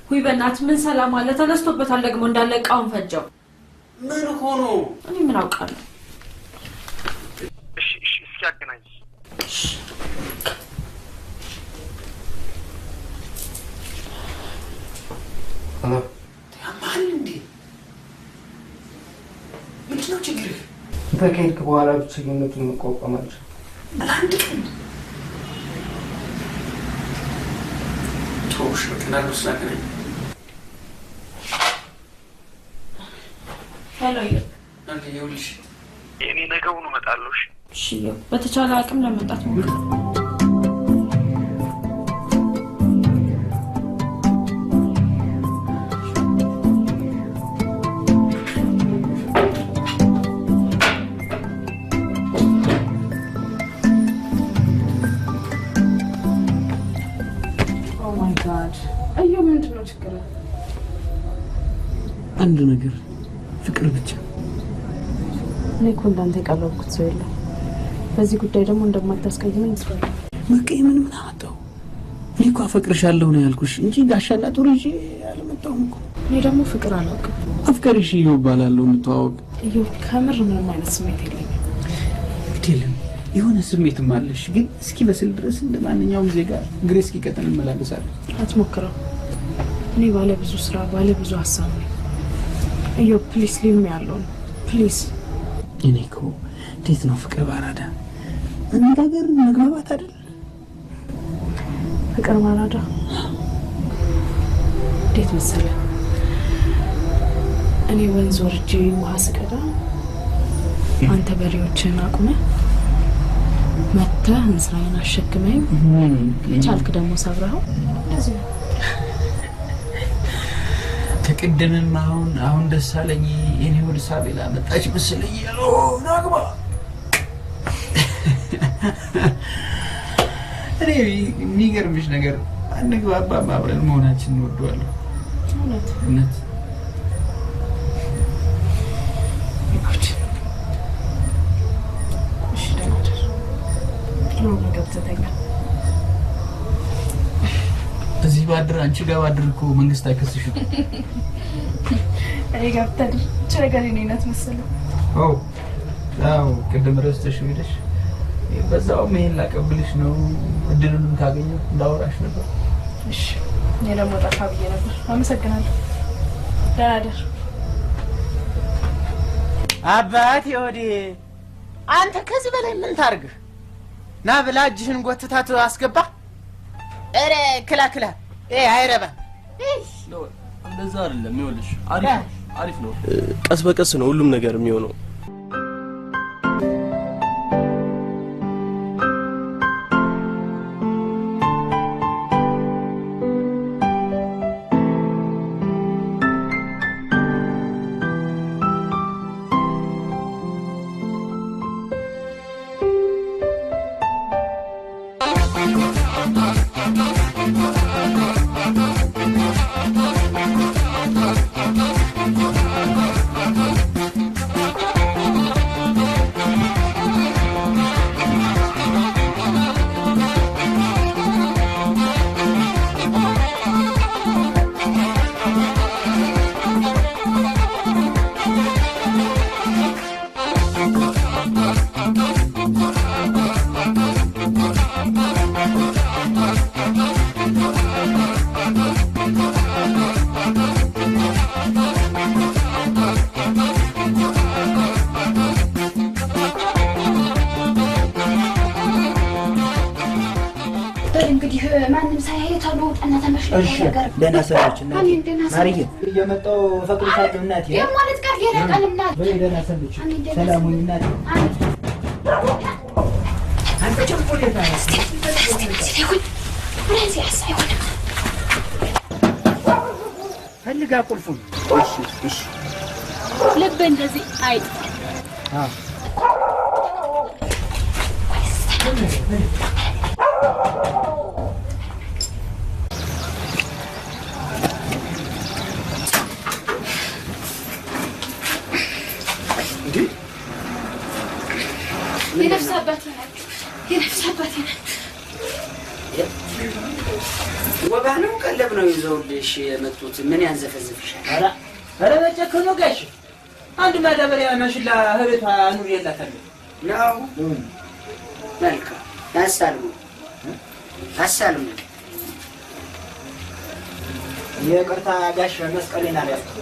ሁይ በእናት ምን ሰላም አለ? ተነስቶበታል ደግሞ እንዳለ እቃውን ፈጀው። ምን ሆኖ? እኔ ምን አውቃለሁ? እሺ እስኪ አገናኝ። ሄሎ ያማል እንዴ? ምንድን ነው ችግርህ? ከሄድክ በኋላ ብቸኝነቱን መቋቋም አልችልም። ለአንድ ቀን ቶሽ በቀላሉ ስላገናኝ ሄሎ አንዴ ይኸውልሽ እኔ ነገውኑ እመጣለሁ። እሺ በተቻለ አቅም ለመምጣት ሞክር። ችግር ነው? አንድ ነገር ፍቅር ብቻ። እኔ እኮ እንዳንተ የቀረብኩት ሰው የለም። በዚህ ጉዳይ ደግሞ እንደማታስቀይመኝ አስፈልግ። መቀየምን ምን አመጣው? እኔ እኮ አፈቅርሻለሁ ነው ያልኩሽ እንጂ ጋሻና ጦር ይዤ አልመጣሁም እኮ። እኔ ደግሞ ፍቅር አላውቅም። አፍቀሪሽ ይባላለሁ እንተዋወቅ። ከምር ምንም አይነት ስሜት የለኝም። ግዴለም የሆነ ስሜትም አለሽ፣ ግን እስኪ በስል ድረስ እንደ ማንኛውም ዜጋ እግሬ እስኪ ቀጠን እንመላለሳለን። አትሞክረው። እኔ ባለ ብዙ ስራ ባለ ብዙ ሀሳብ ነኝ። ፕሊስ ሊቭ ሚ አሎን ፕሊስ። እኔ እኮ እንዴት ነው ፍቅር ባራዳ መነጋገር መግባባት አይደል? ፍቅር ባራዳ እንዴት መሰለህ? እኔ ወንዝ ወርጄ ውሃ ስቀዳ አንተ በሬዎችን አቁመህ መተህ እንስራዬን አሸክመኝ ቻልክ ደግሞ ሰብረኸው እንደዚህ ነው። ተቀደመም አሁን ደስ አለኝ። የኔ ወደ ሳቤላ መጣች መስለኝ ያለው ናግባ። እኔ የሚገርምሽ ነገር አንግባባም፣ አብረን መሆናችን እንወደዋለሁ። እውነት እዚህ ባድር አንቺ ጋር ባድር እኮ መንግስት አይከስሽም። እኔ ጋር ብታድር ቸገር እኔነት መሰለው። አዎ ቅድም ረስተሽ ሄደሽ በዛው መሄን ላቀብልሽ ነው። እድሉንም ካገኘው እንዳወራሽ ነበር። እሺ እኔ ደግሞ ጠፋ ብዬ ነበር። አመሰግናለሁ። ደህና ደር አባቴ። ወዴ አንተ ከዚህ በላይ ምን ታርግህ? ና ብላ እጅህን ጎትታት አስገባ። ኧረ ክላክላ አይረባ። እንደዛ አይደለም። ይኸውልሽ አሪፍ ነው። ቀስ በቀስ ነው ሁሉም ነገር የሚሆነው። ማንም ሳይሄድ ተሎ ወጣና ተመሽቶ ነገር ደህና ሰራችና ማርዬ እየመጣው ፈቅሩታለሁ እናቴ ማለት ጋር የረቀል እናት ደህና ሰንብች። ሰላም ሁኚ እናቴ። አንተ ቸኮሌ ታረስ ፈልጋ ቁልፉን። እሺ ልብ እንደዚህ አይጥ ወጋ ነው ቀለብ ነው ይዘውልሽ የመጡት። ምን ያንዘፈዝፍሻል? ኧረ በጨከኑ ጋሽ አንድ ማዳበሪያ ማሽላ ህቤቷ ኑር የላታለሁ ነው። መልካም አሳልሙ የቅርታ ጋሽ መስቀሌን አልያዝኩ።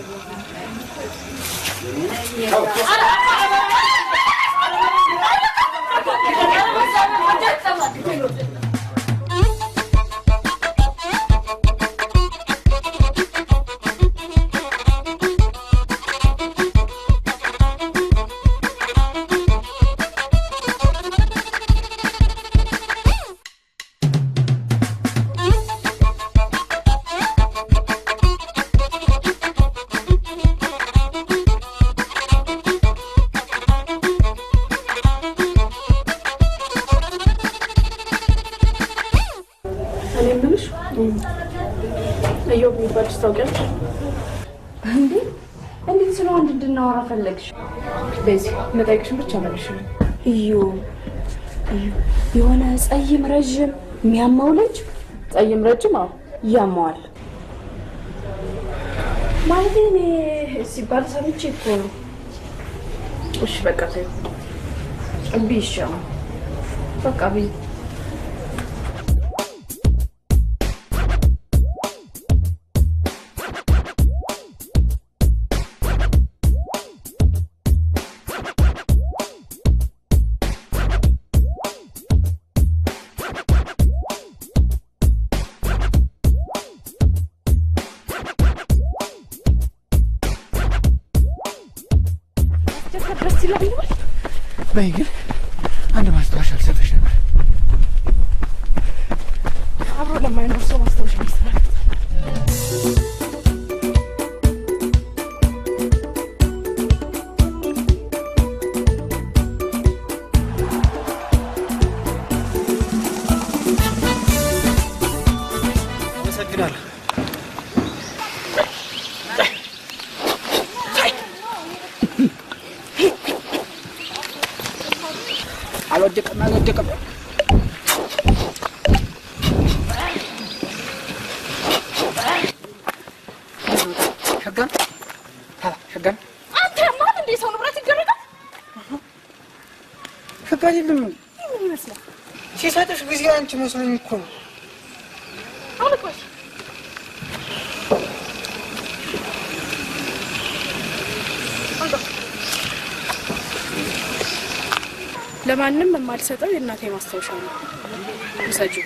እዮብ የሚባል ታውቂያለሽ እንዴ? እንዴት ስለ ወንድ እንድናወራ ፈለግሽ? በዚህ መጠየቅሽን ብቻ መልሽ። እዮብ የሆነ ጸይም ረዥም የሚያማው ልጅ ጸይም ረጅም አዎ ያማዋል ማለት እኔ ሲባል ሰምቼ እኮ ነው። እሺ በቃ ተይው እምቢ ይሻላል በቃ ቢ በይግን አንድ ማስታወሻ አልሰጠሽ ነበር። አብሮ ለማይኖር ሰው ማስታወሻ ይመስላል። አመሰግናለሁ። አልወደቀም ሸጋን አንተ ማን እንደ ሰው ንብረት ይገረዳል? ሸጋን የለም ምን ይመስላል? ሲሰጥሽ ጊዜ አንቺ መስሎኝ እኮ ነው። አልቆሽ ለማንም የማልሰጠው የእናቴ ማስታወሻ ነው። ውሰጂው።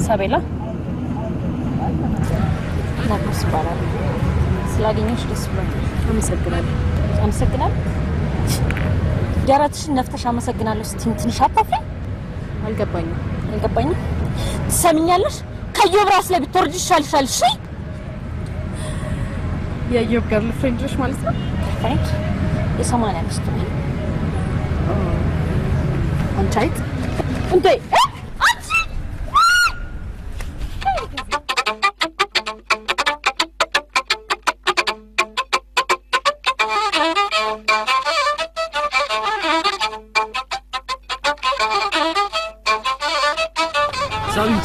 ሳቤላ ናርዶስ ይባላል። ስላገኘሽ ደስ ብሎኛል። አመሰግናለሁ። ደረትሽን ነፍተሽ አመሰግናለሁ ስትይ ትንሽ አታፍሪ? አልገባኝም። ትሰሚኛለሽ? ከዮብ ራስ ላይ ብትወርጂ ይሻልሻል። እሺ የዮብ ገርል ፍሬንድሽ ማለት ነው? ፍሬንድ የሰማንያ ሚስት ነው። አንቺ አይት እንዴ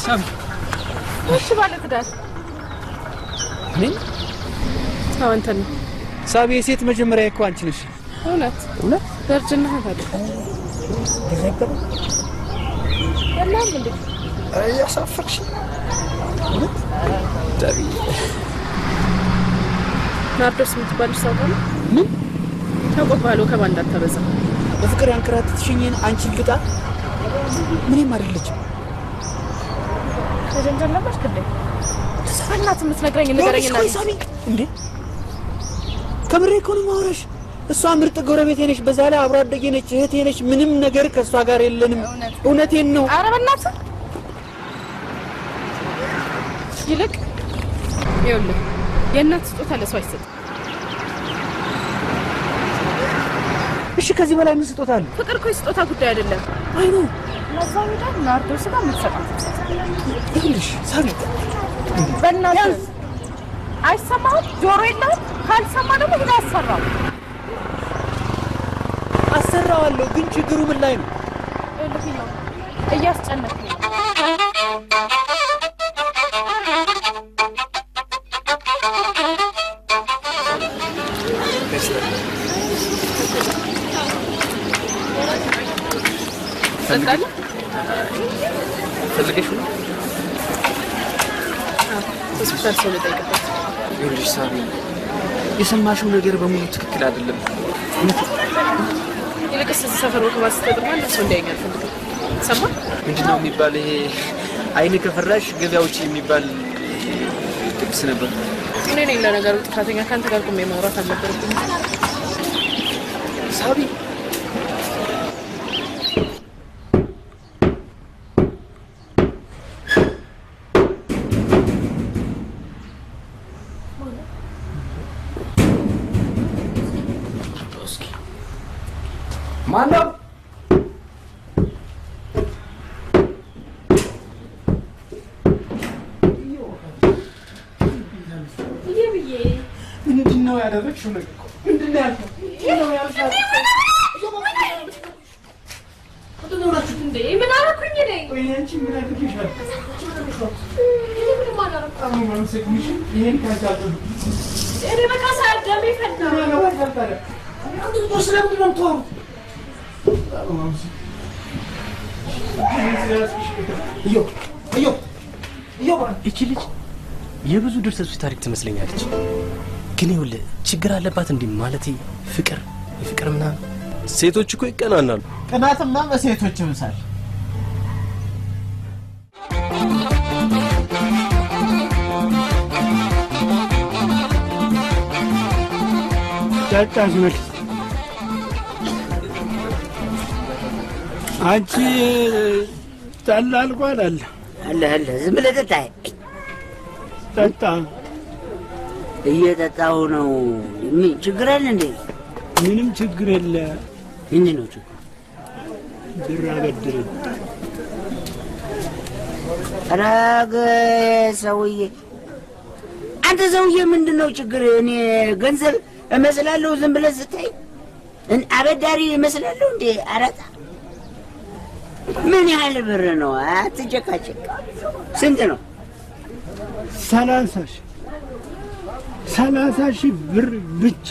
ሳሚ እሺ ባለ ትዳር ምን ታወንተን ሳቢ የሴት መጀመሪያ እኮ አንቺ ነሽ። እውነት በርጅና ታዲያ ይዘከሩ ያላም እንዴ ያሳፈርሽ ዳቢ ናርዶስ የምትባል ሰው ነው። ምን ተቆባለው ከማን እንዳታበዛ በፍቅር ያንከራተትሽኝን አንቺ ልጣ ምንም አይደለችም። ከጀንጀር ነበር ከደ ተሰፈናት የምትነግረኝ ነገረኝና ሳሚ እንዴ ከምሬ እኮ ነው የማወራሽ። እሷ ምርጥ ጎረቤቴ ነች፣ በዛ ላይ አብሮ አደጌ ነች፣ እህቴ ነች። ምንም ነገር ከእሷ ጋር የለንም። እውነቴን ነው። ኧረ በእናትህ ይልቅ ይኸውልህ የእናት ስጦታ ለሰው አይሰጥም። እሺ ከዚህ በላይ ምን ስጦታ አለ? ፍቅር እኮ የስጦታ ጉዳይ አይደለም። አይ ነው ለዛው ሄዳ ናርዶስ ጋር የምትሰጣት ይኸውልሽ ሳሚ በእናትህ አይሰማህም? ጆሮ የለህም? ካልሰማ ደግሞ ሄዳ አሰራው። አሰራዋለሁ፣ ግን ችግሩ ምን ላይ ነው? ይኸውልህ ነው እያስጨነቅኝ ነው። ፈልገሽ ነው? ሆስፒታል ሰው ልጠይቅበት። ይኸውልሽ ሳሚ የሰማሽው ነገር በሙሉ ትክክል አይደለም። ይልቅስ እዚህ ሰፈር ወከባ ስትጠቅማል ሰው እንዳያኝ አልፈልግም። ሰማ ምንድነው የሚባል ይሄ አይን ከፈራሽ ገበያዎች የሚባል ላደርስ ነበር። እኔ ነኝ ለነገሩ ጥፋተኛ። ካንተ ጋር ቆሜ ማውራት አልነበረብኝም። ሳቢ ማነው? ምንድን ነው ያደረግሽው ነገር? ምንድን ነው ያልከው? ምን አደረኩኝ እኔ? አንቺ ምን አድርገሻል? ምንም አላደረኩም። ይሄን ካዛሉ እኔ በቃ ሳያዳሜ ፈታ ስለምንድን ነው የምታወሩት? እቺ ልጅ የብዙ ድርሰቶች ታሪክ ትመስለኛለች። ግን ይኸውልህ ችግር አለባት እንዴ? ማለቴ የፍቅር ምናምን። ሴቶች እኮ ይቀናናሉ። ቅናትማ በሴቶች ይብሳል። ጠጣሽ መልስ አንቺ ጠላ አልቋል አለ አለ ዝም ብለህ ጠጣ። ጠጣ እየጠጣሁ ነው። ምን ችግር አለ እንዴ? ምንም ችግር የለ። ምንድን ነው ችግር? ብር አበድረኝ። ረግ ሰውዬ፣ አንተ ሰውዬ ምንድን ነው ችግር? እኔ ገንዘብ እመስላለሁ ዝም ብለህ ስታይ? አበዳሪ እመስላለሁ እንዴ? አረጣ ምን ያህል ብር ነው? አትጨቃጨቅ። ስንት ነው? 30 ሺህ ብር ብቻ።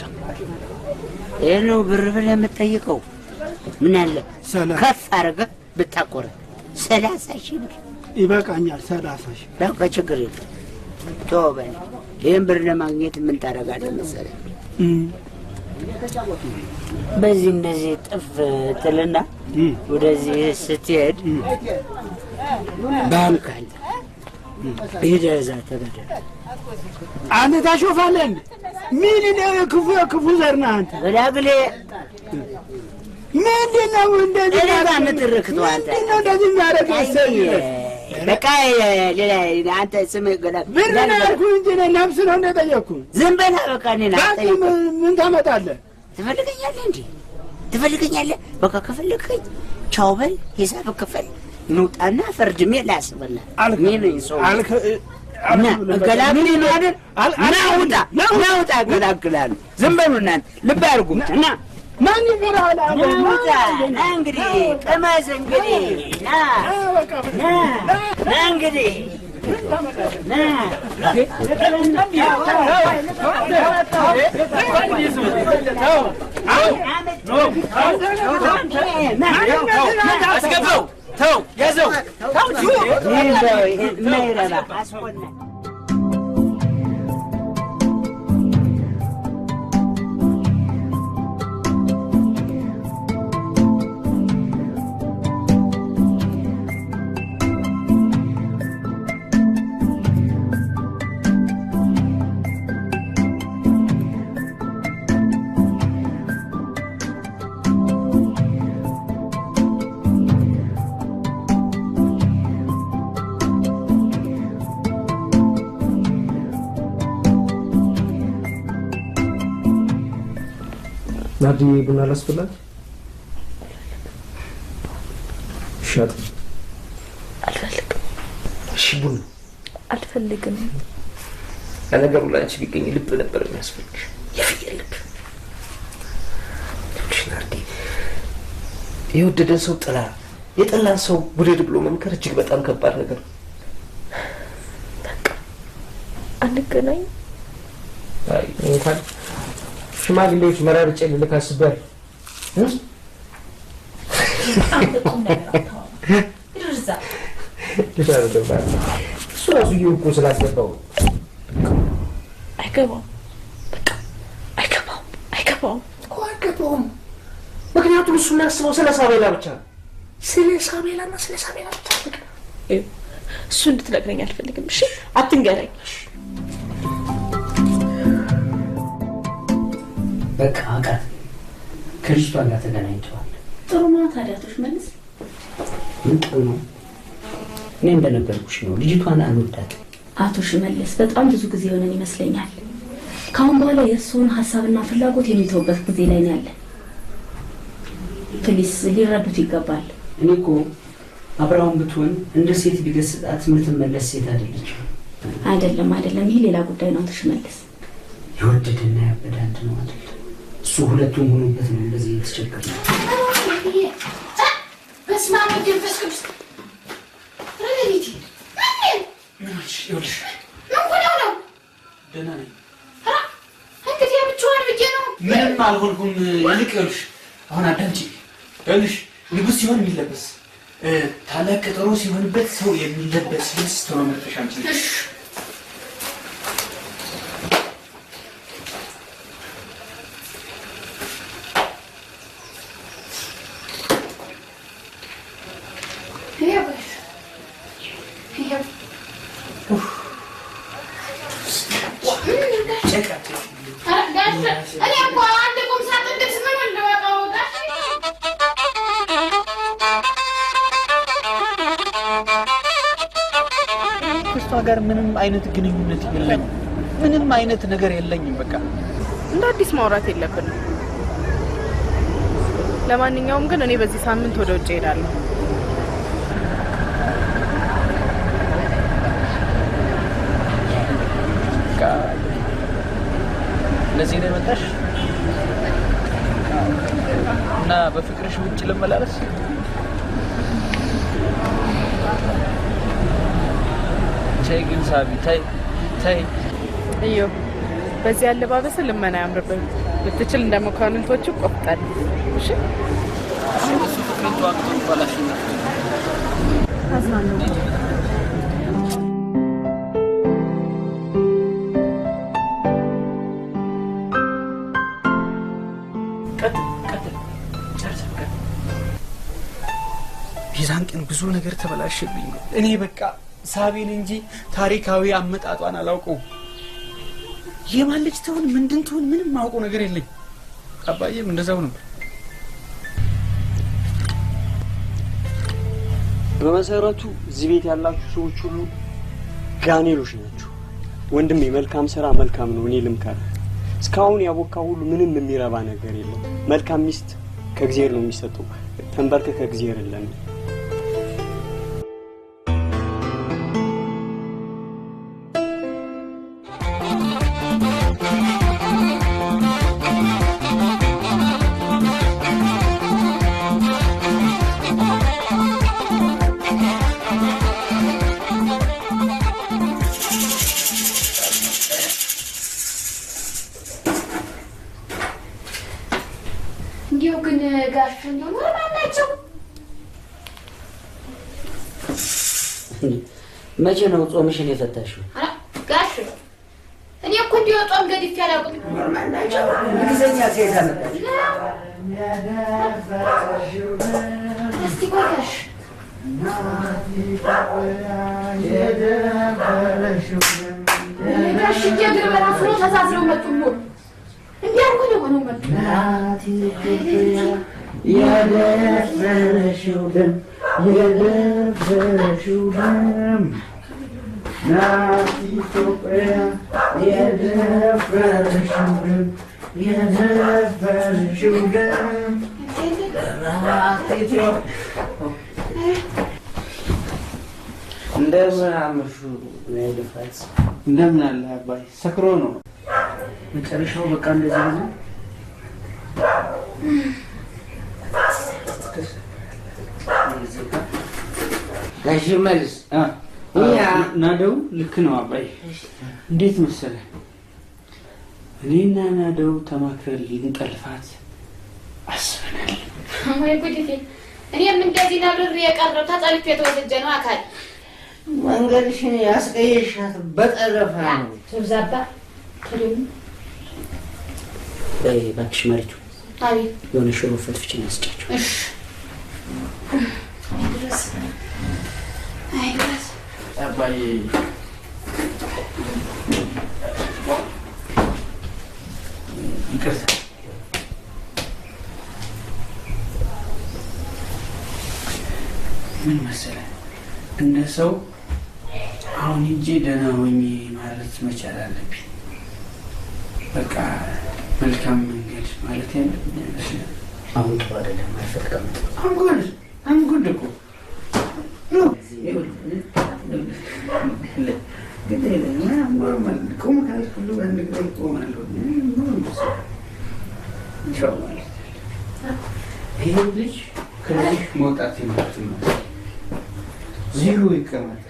ይህ ነው ብር ብለህ የምትጠይቀው? ምን አለ ከፍ አድርገህ ብታቆረጥ 30 ሺህ ብር ይበቃኛል። 30 ሺህ በቃ ችግር የለም። ተው በል። ይህን ብር ለማግኘት ምን ታደርጋለህ መሰለህ? በዚህ እንደዚህ ጥፍ ትልና ወደዚህ ስትሄድ ባንክ አለ። ሄደህ እዛ ተበደር። አንተ ታሾፋለህ እንዴ? ምን ክፉ ዘር ነህ አንተ? በዳግሌ ምንድን ነው እንደዚህ የምትረክተው አንተ? ምንድን ነው እንደዚህ የሚያደርግ መሰለህ? በቃ ሌላ አንተ ስምህ ገና ብር ነው ያልኩህ እንጂ ነፍስ ነው እንደጠየቅኩህ። ዝም በላ በቃ። እኔን አትጠይቅም። ምን ታመጣለህ? ትፈልገኛለህ እንዴ? ትፈልገኛለህ? በቃ ከፈለግኸኝ ቻው በል፣ ሂሳብ ክፈል፣ እንውጣና ፈርድሜ ላስበላህ። እኔ ነኝ ሰው ገላግሌ ነው አይደል? ናውጣ ገላግላለሁ። ዝም በሉ እናንተ ልብ አድርጉት። እና ማን ይፈራል? ናውጣ ና እንግዲህ ቅመስ እንግዲህ ና እንግዲህ አስገባው። ተው ያዘው። ናዲ ቡና ላስፈላጊ ሻት አልፈልግም። እሺ ቡና አልፈልግም። ለነገሩ ላንቺ ቢገኝ ልብ ነበር የሚያስፈልግሽ፣ የፍየል ልብ። ናዲ የወደደን ሰው ጥላ፣ የጠላን ሰው ውደድ ብሎ መምከር እጅግ በጣም ከባድ ነገር ነው። በቃ አንገናኝ። አይ እንኳን ሽማግሌዎች መራርጬ ልልክ አስቤያለሁ። እሱ ራሱ እኮ ስላስገባው አይገባውም። በቃ አይገባውም። ምክንያቱም እሱ የሚያስበው ስለ ሳቤላ ብቻ ነው። ስለ ሳቤላና ስለ ሳቤላ ብቻ። እሱ እንድትነግረኝ አልፈልግም። እሺ አትንገረኝ። በቃ አውቃት ከልጅቷ ጋር ተገናኝተዋል። ጥሩ ነው ታዲያ አቶ ሽመልስ። ምን ጥሩ ነው? እኔ እንደነበርኩሽ ነው። ልጅቷን አልወዳትም። አቶ ሽመልስ በጣም ብዙ ጊዜ ሆነን ይመስለኛል። ከአሁን በኋላ የእሱን ሀሳብና ፍላጎት የሚተውበት ጊዜ ላይ ነው ያለ። ፕሊስ ሊረዱት ይገባል። እኔ እኮ አብራውን ብትሆን እንደ ሴት ቢገስጣት የምትመለስ ሴት አይደለችም። አይደለም፣ ይህ ሌላ ጉዳይ ነው አቶ ሽመልስ። የወደደና ያበደ አንድ ነው አይደል? እሱ ሁለቱም ሆኖበት ነው እንደዚህ የተቸገረ። በስመ አብ ወወልድ ወመንፈስ ቅዱስ። ረዲቲ ይኸውልሽ ምን ነው? ደህና ነኝ። እንግዲህ ብቻዋን ብዬ ነው። ምንም አልሆንኩም። ይልቅ ይኸውልሽ አሁን አዳምጪ። ይኸውልሽ ንጉሥ ሲሆን የሚለበስ ታላቅ ቀጠሮ ሲሆንበት ሰው የሚለበስ ልብስ ቶሎ መጥተሽ አምጪ። እሺ ጋር ምንም አይነት ግንኙነት የለኝም። ምንም አይነት ነገር የለኝም። በቃ እንደ አዲስ ማውራት የለብንም። ለማንኛውም ግን እኔ በዚህ ሳምንት ወደ ውጭ ሄዳለሁ። ለዚህ ነው የመጣሽ እና በፍቅርሽ ውጭ ልመላለስ? ተይ ግን ሳቢ ተይ። እዮ በዚህ አለባበስ ልመና ያምርብህ። ብትችል እንደ መኳንንቶቹ ቆፍጠን። እሺ እሱ ፍቅርን ተዋግቶ ባላሽ ነው አዝናለሁ። የዛን ቀን ብዙ ነገር ተበላሸብኝ። እኔ በቃ ሳቢን እንጂ ታሪካዊ አመጣጧን አላውቀውም። የማን ልጅ ትሆን ምንድን ትሆን ምንም ማውቀው ነገር የለኝ። አባዬም እንደዛው ነበር። በመሰረቱ እዚህ ቤት ያላችሁ ሰዎች ሁሉ ጋኔሎች ናቸው። ወንድሜ መልካም ስራ መልካም ነው። እኔ ልምከር። እስካሁን ያቦካ ሁሉ ምንም የሚረባ ነገር የለም። መልካም ሚስት ከእግዚአብሔር ነው የሚሰጠው። ተንበርከክ ከእግዚአብሔር የለም። እንዲሁ ግን ጋሽ እንደው ኖርማል ናቸው። መቼ ነው ጾምሽን የፈታሽው? ጋሽ እኔ እኮ እንዲሁ ጾም ገድፌ አላውቅም። ኖርማል ናቸው። እንግሊዘኛ ሴት አመጣሽ? እስቲ ቆይ ጋሽ ጋሽ እየግር በራሱ ነው ተዛዝረው መጡ ነው እንዲያው ነው ሆኖ መጡ። የደፈረሽው ደም ናት ኢትዮጵያ የደፈረሽው ደም ናት ኢትዮጵያ። እንደምን አመሹ ለድፋት። እንደምን አለ አባይ? ሰክሮ ነው መጨረሻው። በቃ እንደዚህ ነው። ጋሽ መልስ ናደው ልክ ነው አባይ። እንዴት መሰለህ እኔና ናደው ተማክረን ልንጠልፋት አስበናል። ወይ ጉዲቴ! እኔም እንደዚህ ነብር የቀረው ተጠልፌ የተወሰጀ ነው አካል መንገድሽን ያስቀየሻት በጠረፋ ነው። ትብዛባ ትልም እባክሽ መሪቱ አቤት የሆነ ሽሮ ፈትፍጭ ያስጫቸው። እሺ አይድረስ አባይ ይቅርታ ምን መሰለህ እንደ ሰው አሁን ሂጄ ደህና ሆኜ ማለት መቻል አለብኝ። በቃ መልካም መንገድ ማለት ያለብኝ አይመስልም? አሁን ጥሩ አይደለም። አይፈቅድም። አንጉድ እኮ ቁም ካልክ ሁሉ አንድ ጊዜ እቆማለሁ። ይህ ልጅ ከዚህ መውጣት የለበትም። ዚሁ ይቀመጥ።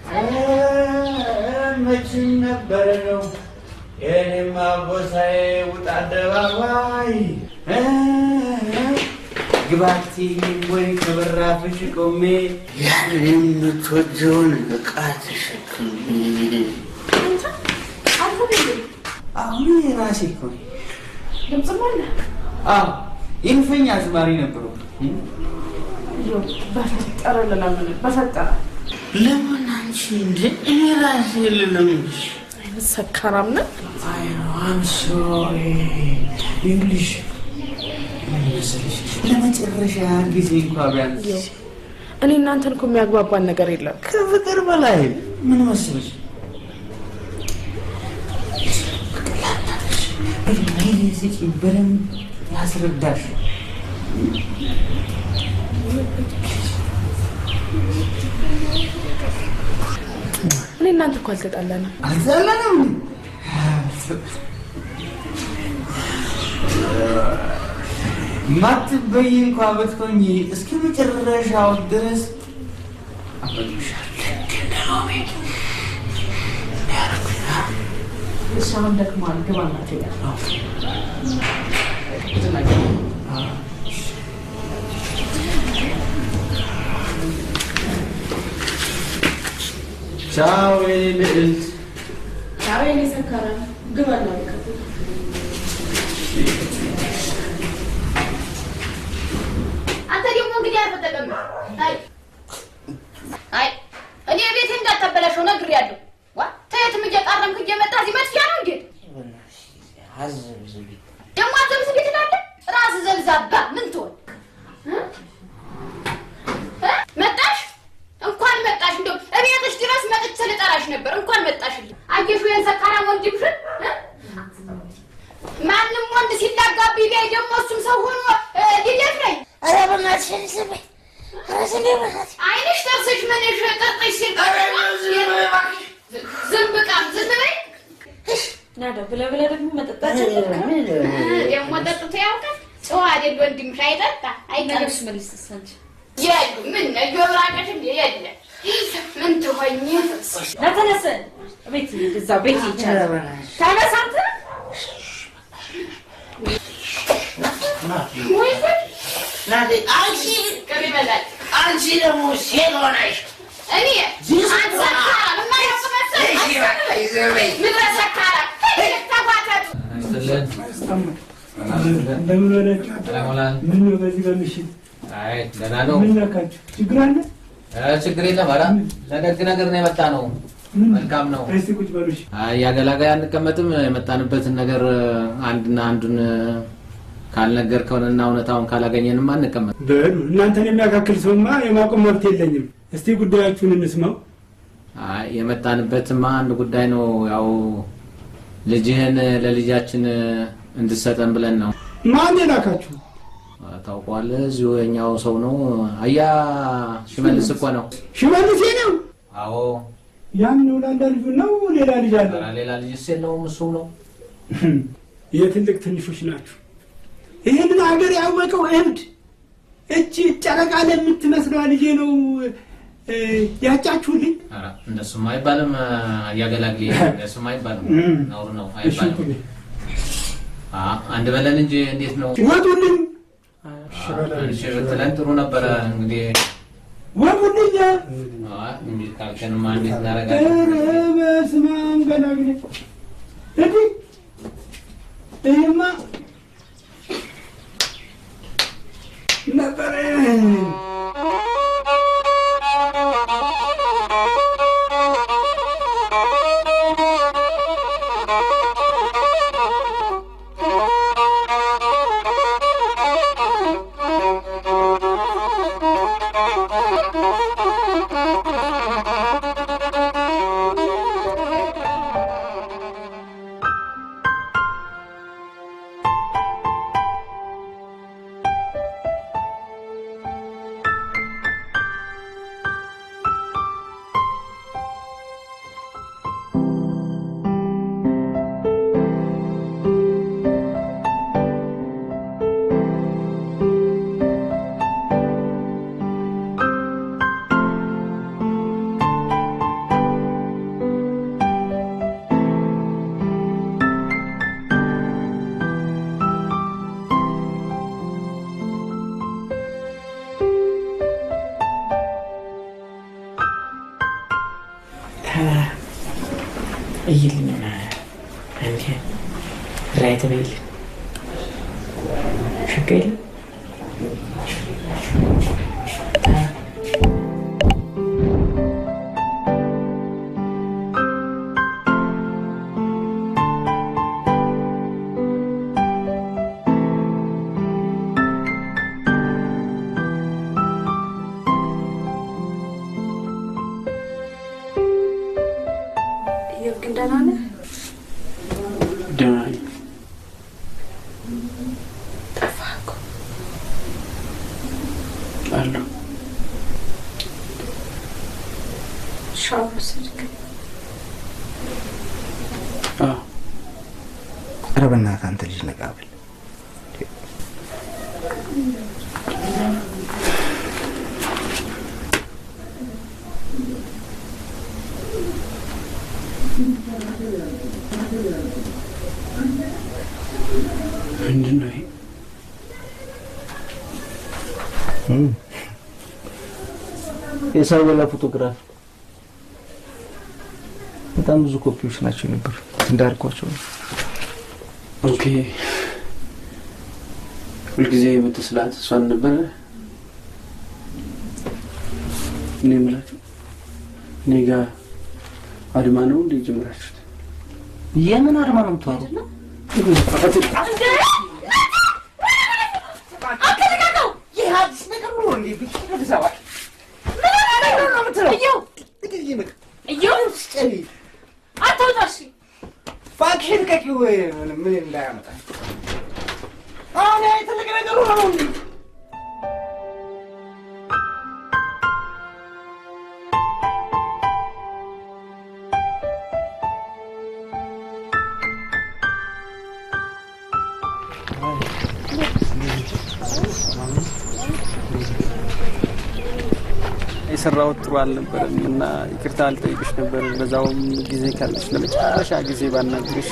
መቼም ነበረ ነው የኔማ ቦሳዬ ውጣ አደባባይ ግባቲ ወይ ከበራፍሽ ቆሜ ያን የምትወደውን ዕቃ ተሸክሜ አሁን የራሴ እኮ ድምፅም አለ። ይንፈኝ አዝማሪ ነበሩ። በፈጠረ ለምን በፈጠረ ለምን አንቺ እንደ እኔ ራሴ ልለምንሽ አይነት ሰካራም ነህ። I'm sorry እንግሊሽ መሰለሽ ለመጨረሻ ጊዜ እንኳን ቢያንስ እኔ እናንተን እኮ የሚያግባባን ነገር የለም ከፍቅር በላይ ምን መሰለሽ በዚህ በደንብ ላስረዳሽ። እኔ እናንተ እኮ አልተጣላንም። ማትበይ እንኳን ብትሆኚ እስከ መጨረሻው ድረስ እሷን ደክሟል። ግባ እናቴ ቻው የኔ ልዕልት። ቻው የኔ ሰካራ። ግባ እናቴ አንተ ደግሞ እንግዲህ አልተጠቀም። አይ እኔ ቤቴ እንዳታበላሸው ነግሬያለሁ። ዋ ተየትም እየቃረምክ እየመጣ እዚህ መጥፊያ ነው እንዴ? ደግሞ አዘምስ ቤት እንዳለ ራስ ዘልዛባ ምን ትሆን መጣሽ? እንኳን መጣሽ። እንደው እቤትሽ ድረስ መጥቼ ልጠራሽ ነበር። እንኳን መጣሽልኝ። አየሽ ወይ ሰካራ ወንድምሽን ማንም ወንድ ሲላጋብኝ ላይ ደግሞ እሱም ሰው ሆኖ ሊደፍረኝ። ኧረ በእናትሽ ስሚ፣ ኧረ ስሚ በእናትሽ አይንሽ ጥርስሽ ምንሽ ጥርጥሽ ሲል ዝም ብቃም ዝም በይ። ናዳ ብለህ ደግሞ መጠጣት ደግሞ ጠጥቶ ያውቃል። ጨዋ አይደል ወንድምሽ? አይጠጣ አይቀርሽ መልስ ተሰንች የሉ ምን ጆብራቀሽ እንደ የለ ምን ትሆኝ ለተነሰ ቤት እዛው ቤት ይቻላል። ተነሳንተ አንቺ ደግሞ ሴት ሆነሽ እኔ እንደምን ሆናችሁ? ምን ነው በዚህ በምሽት? አይ ደህና ነው። ምን ነካችሁ? ችግር አለ? ችግር የለም። ኧረ ለደግ ነገር ነው የመጣ ነው። መልካም ነው። እስቲ ቁጭ በሉ። እሺ። ያገላጋይ አንቀመጥም። የመጣንበትን ነገር አንድና አንዱን ካልነገርከውንና እውነታውን ካላገኘንም አንቀመጥ። በሉ እናንተን የሚያካክል ሰውማ የማቆም መብት የለኝም። እስቲ ጉዳያችሁን እንስማው። የመጣንበትማ አንድ ጉዳይ ነው። ያው ልጅህን ለልጃችን እንድትሰጠን ብለን ነው። ማን የላካችሁ? ታውቀዋለህ፣ እዚሁ የኛው ሰው ነው። አያ ሽመልስ እኮ ነው። ሽመልስ ነው? አዎ። ያን ነው ላንዳ ልጁ ነው? ሌላ ልጅ አለ? ሌላ ልጅ የለውም፣ እሱ ነው። የትልቅ ትንሾች ናችሁ። ይህንን ሀገር ያወቀው እብድ እቺ ጨረቃ ለምትመስለዋ ልጄ ነው ያጫችሁልኝ። እንደሱም አይባልም። እያገላግል እንደሱም አይባልም። ነውር ነው፣ አይባልም። አንድ በለን እንጂ እንዴት ነው? ወጡልኝ። እሺ ብትለን ጥሩ ነበረ። እንግዲህ ወጡልኝ። እንዴ ካልከንማ እንዴት እናደርጋለን? ኧረ በስመ አብ ገላግሌ እንዴ! ይሄማ ነበረ እይልኝና አንተ ራይት በይል ሸቀል ረበናት አንተ ልጅ ነቃብል ምንድነው የሳወላ ፎቶግራፍ በጣም ብዙ ኮፒዎች ናቸው ነበር እንዳልኳቸው ኦኬ ሁልጊዜ የምትስላት እሷን ነበር እኔ የምላችሁ እኔ ጋር አድማ ነው እንደ ጀመራችሁት የምን አድማ ነው የምትዋሩ ፋክሽን ከቂው ምን እንዳያመጣ አሁን ትልቅ ነገሩ ነው እንዴ የሰራሁት ጥሩ አልነበረም እና ይቅርታ አልጠይቅሽ ነበር። በዛውም ጊዜ ካለሽ ለመጨረሻ ጊዜ ባናግርሽ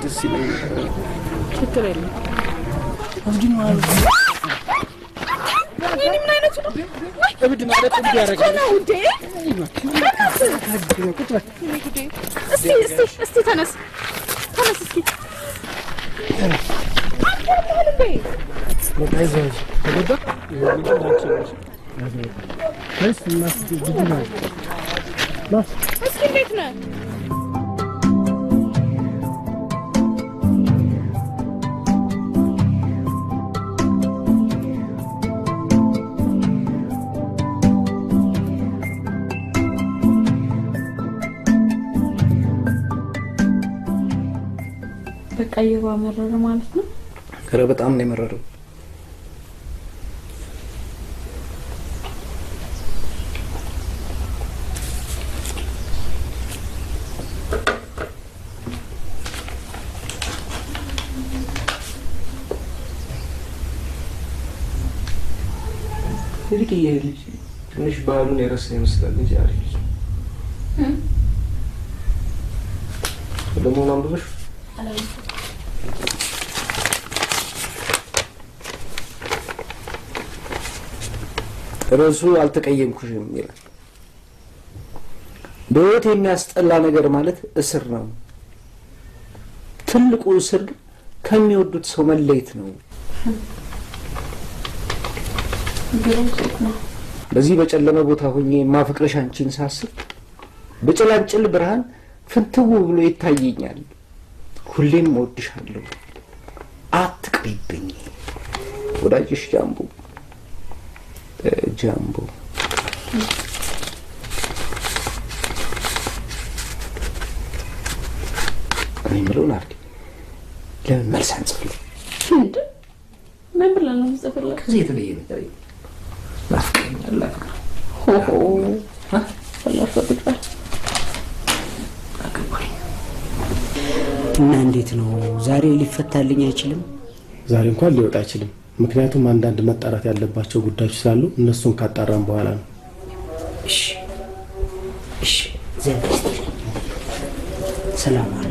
ደስ ይለኝ ነበር። ችግር የለም። እብድ ማለት እኔ ምን አይነት ነው? እብድ ማለት እብድ ያደርጋል። እስቲ ተነስ እስኪ እስኪ እንዴት ነህ? በቃ እየባ መረረ ማለት ነው። ከረ በጣም ነው የመረረው። እንግዲህ ይሄ ልጅ ትንሽ ባህሉን የረሳ ይመስላል እንጂ አሪፍ ልጅ ደግሞ አንብበሽ ርዕሱ አልተቀየምኩሽም ይላል። በህይወት የሚያስጠላ ነገር ማለት እስር ነው። ትልቁ እስር ከሚወዱት ሰው መለየት ነው። በዚህ በጨለመ ቦታ ሆኜ ማፍቅረሽ አንቺን ሳስብ በጭላንጭል ብርሃን ፍንትው ብሎ ይታየኛል። ሁሌም እወድሻለሁ፣ አትቅሪብኝ። ወዳጅሽ ጃምቦ ጃምቦ። እኔ የምለውን አድርጊ። ለምን መልስ አንጽፍልኝ? ምን ብለህ ነው የምጽፍልህ? ከዚህ የተለየ ነገር ናፍቀኛል። እና እንዴት ነው ዛሬ ሊፈታልኝ አይችልም? ዛሬ እንኳን ሊወጣ አይችልም። ምክንያቱም አንዳንድ መጣራት ያለባቸው ጉዳዮች ስላሉ እነሱን ካጣራን በኋላ ነው። እሺ እሺ፣ ሰላም አለ።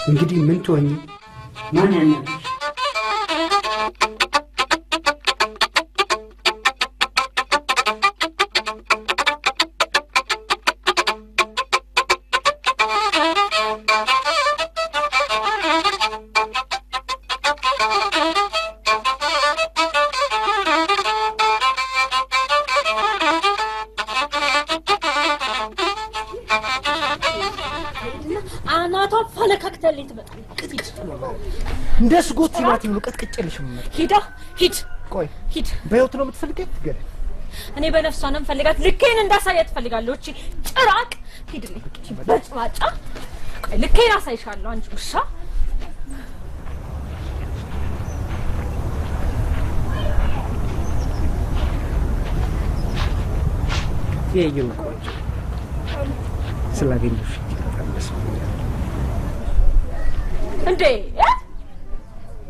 እንግዲህ ምን ትሆኚ? ማን ያናግርሽ? አናቷን ፈለካክተልኝ ትመጣለች። እንደ ስጎ ቲማቲም ቀጥቅጬልሽ ነው። ሂድ። ቆይ ሂድ። በህይወት ነው የምትፈልገኝ? ገለ እኔ በነፍሷ ነው የምፈልጋት። ልኬን እንዳሳያት ትፈልጋለሁ። እቺ ጭራቅ ሂድልኝ። በጭባጫ ቆይ ልኬን አሳይሻለሁ። አንቺ ውሻ የየው ቆንጆ ስላገኘሽ በጣም ደስ ብሎኛል። እንዴ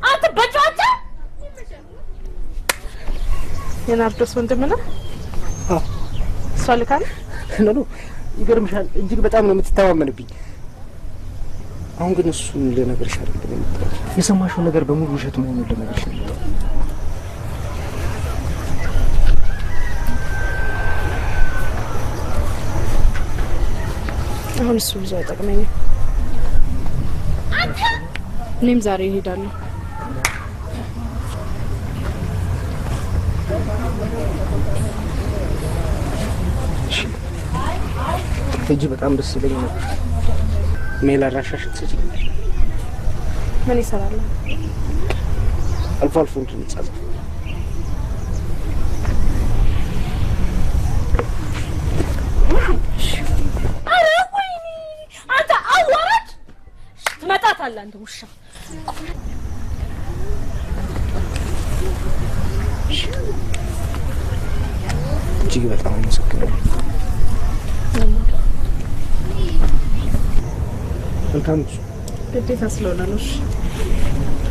አንተ በጫጫ የናርዶስ ወንድም ነህ? አዎ እሷ ልካል ነው። ይገርምሻል፣ እጅግ በጣም ነው የምትተማመንብኝ። አሁን ግን እሱን ልነግርሽ አይደለም የመጣሁት። የሰማሽው ነገር በሙሉ ውሸት መሆኑን ልነግርሽ ነው የመጣሁት። አሁን እሱ ብዙ አይጠቅመኝም። እኔም ዛሬ እሄዳለሁ። እጅ በጣም ደስ ይለኝ ነበር። ሜል አድራሻሽ ትሰጪኛለሽ? ምን ይሰራል? አልፎ አልፎ እንድንጻጻፍ። ኧረ ወይኔ አንተ አዋራድ ትመጣታለህ አንተ ውሻ። እጅግ በጣም አመሰግናለሁ። መልካም ግዴታ ስለሆነ ነው።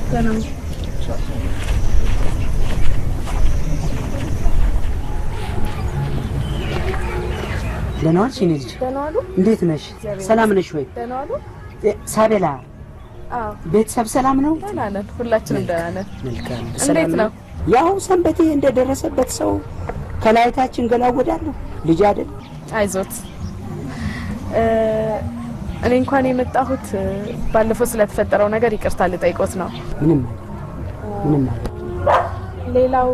ደህና ነኝ። ደህና ዋልሽ የእኔ ልጅ? ደህና ዋሉ። እንዴት ነሽ? ሰላም ነሽ ወይ? ደህና ዋሉ። ሳቤላ አዎ፣ ቤተሰብ ሰላም ነው? ደህና ነን፣ ሁላችንም ደህና ነን። መልካም። እንዴት ነው? ያው ሰንበቴ እንደደረሰበት ሰው ከላይታችን ገላወዳለሁ። ልጅ አይደል? አይዞት። እኔ እንኳን የመጣሁት ባለፈው ስለተፈጠረው ነገር ይቅርታ ልጠይቆት ነው። ምንም ሌላው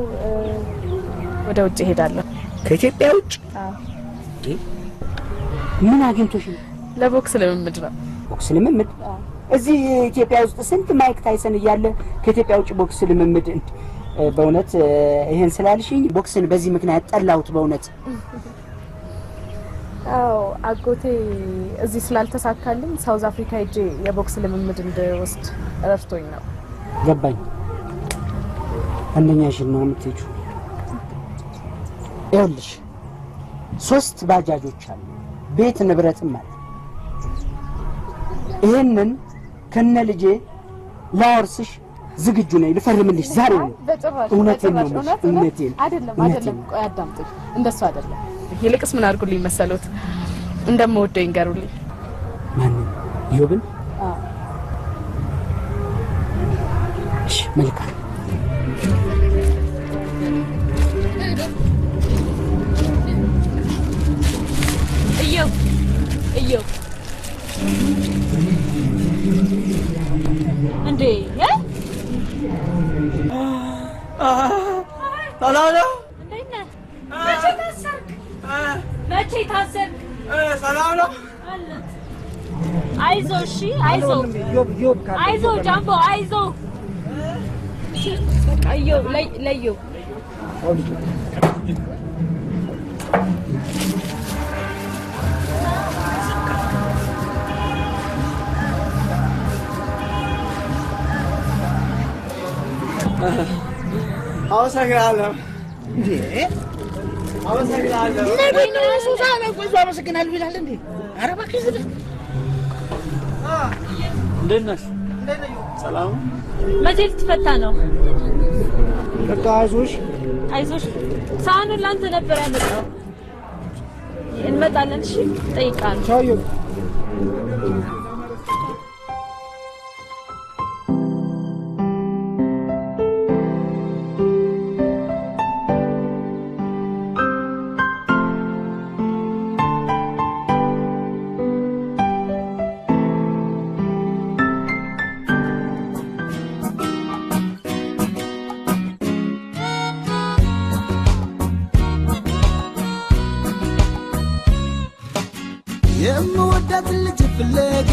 ወደ ውጭ ሄዳለሁ። ከኢትዮጵያ ውጭ? አዎ። ምን አግኝቶሽ ነው? ለቦክስ ልምምድ ነው። ቦክስ ልምምድ? እዚህ ኢትዮጵያ ውስጥ ስንት ማይክ ታይሰን እያለ ከኢትዮጵያ ውጭ ቦክስ ልምምድ? በእውነት ይሄን ስላልሽኝ ቦክስን በዚህ ምክንያት ጠላሁት በእውነት። አዎ አጎቴ እዚህ ስላልተሳካልኝ ሳውዝ አፍሪካ ሄጄ የቦክስ ልምምድ እንድወስድ ረድቶኝ ነው። ገባኝ። አንደኛሽን ነው የምትሄጂው? ይኸውልሽ 3 ባጃጆች አሉ፣ ቤት ንብረትም አለ። ይሄንን ከነ ልጄ ላወርስሽ ዝግጁ ነኝ፣ ልፈርምልሽ ዛሬ ነው። እውነቴን ነው። እውነቴን አይደለም። ቆይ አዳምጡኝ። እንደሱ አይደለም። ይልቅስ ምን አድርጉልኝ መሰሎት? እንደምወደው ይንገሩልኝ። ማንን? ዮብን? እሺ መልካም። እየው እንዴ ሰላም ነው? መቼ ታሰርክ? ሰላም ነው? አይዞ እሺ፣ አይዞ አይዞ ጃምቦ አይዞ። በቃ ለየው አመሰግናለሁ። እንዴ አመሰግናለሁ። ነብይ ሱሳ ነው ቆይ አመሰግናለሁ ይላል እንዴ? ኧረ እባክህ ዝም። እንዴት ነሽ? ሰላም። መቼ ልትፈታ ነው? በቃ አይዞሽ አይዞሽ። ሳህኑን ላንተ ነበር ያመጣው። እንመጣለን። እሺ ጠይቃለሁ። ቻው። ምወዳት ልጅ ፍለጋ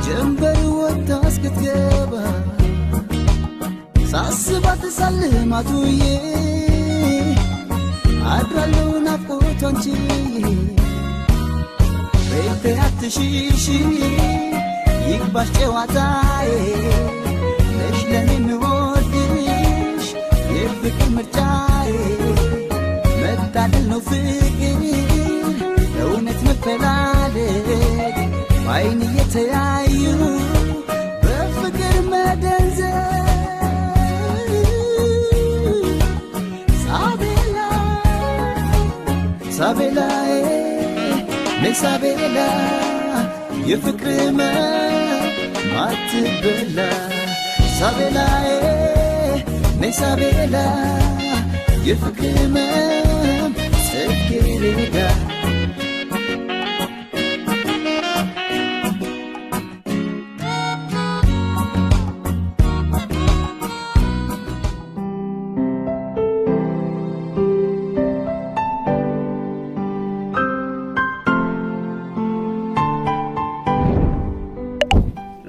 ጀንበር ወጥታ እስክትገባ ሳስባት ሳልማቱዬ አድራለሁ ናፍቆቷን ችዬ ቤቴ አትሽሺ ይግባሽ ጨዋታዬ ነሽ ለኔ የምወድሽ የፍቅር ምርጫዬ መታደል ነው ፍቅር እውነት መፈላለግ በዓይን እየተያዩ በፍቅር መደንዘዝ ሳቤላዬ ነይ ሳቤላ የፍቅር ማትበላ ሳቤላዬ ነይ ሳቤላ የፍቅር ጽጌረዳ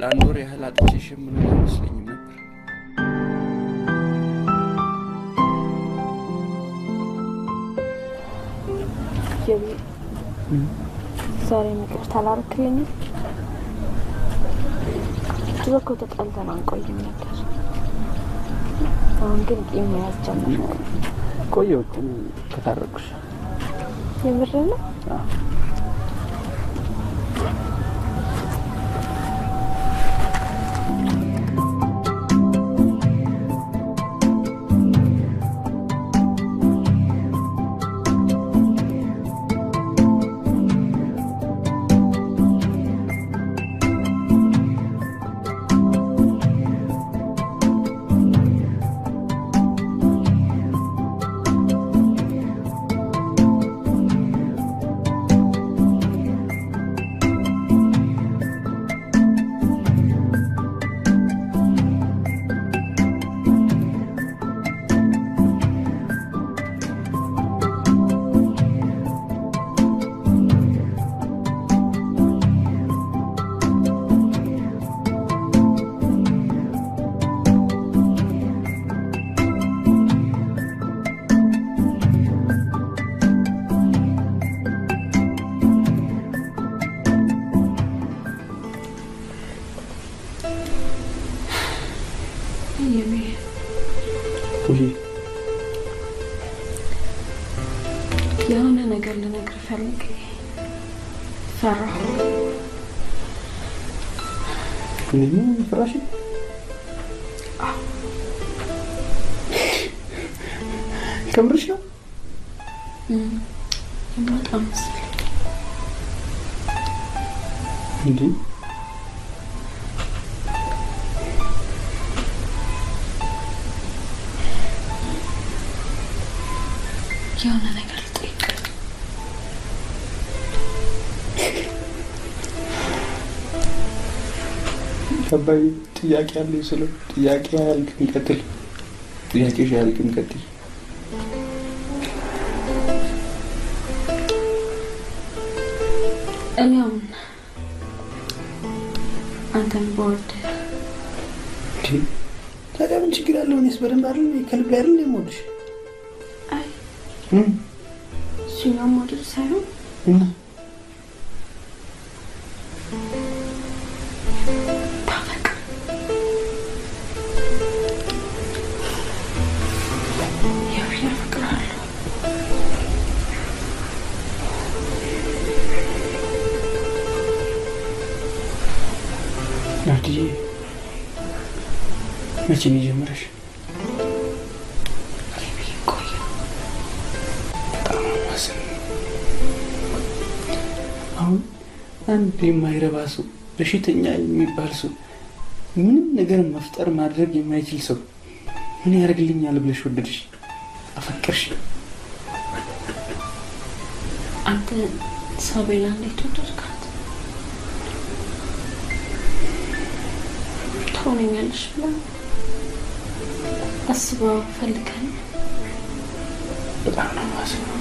ለአንድ ወር ያህል አጥቼሽ የምኖር አይመስለኝም ነበር። ጀቢ ዛሬ ይቅርታ አላረክልኝም? ድሮ እኮ ተጣልተን አንቆይም ነበር። አሁን ግን ቂም መያዝ ጀመርኩ። ቆየሁ እኮ ከታረቅሽ። የምር ነው? የሆነ ነገር ልነግር ፈልጌ ፈራሁ። ምን ፍራሽ? ከምርሽ ነው? በጣም መሰለኝ። እንዴ የሆነ ነገር ልጠይቅ። ከባድ ጥያቄ አለኝ ስለው ጥያቄ አያልቅም ቀጥል። ጥያቄሽ አያልቅም ቀጥል። እኔ አሁን አንተን በወድ ታዲያ ምን ችግር አለው? እኔስ በደንብ አይደል ከልቤ አይደል የምወድሽ። እሱኛው መውደድ ሳይሆን እና ናዲዬ መቼ ነው የጀመረሽ? አሁን አንድ የማይረባ ሰው በሽተኛ የሚባል ሰው ምንም ነገር መፍጠር ማድረግ የማይችል ሰው ምን ያደርግልኛል ብለሽ ወደድሽ? አፈቀርሽ? አንተ ሳቤላ እንዴት ወደድካት? ትሆነኛለሽ ብላ አስበው ፈልገን በጣም ነው ማስበው።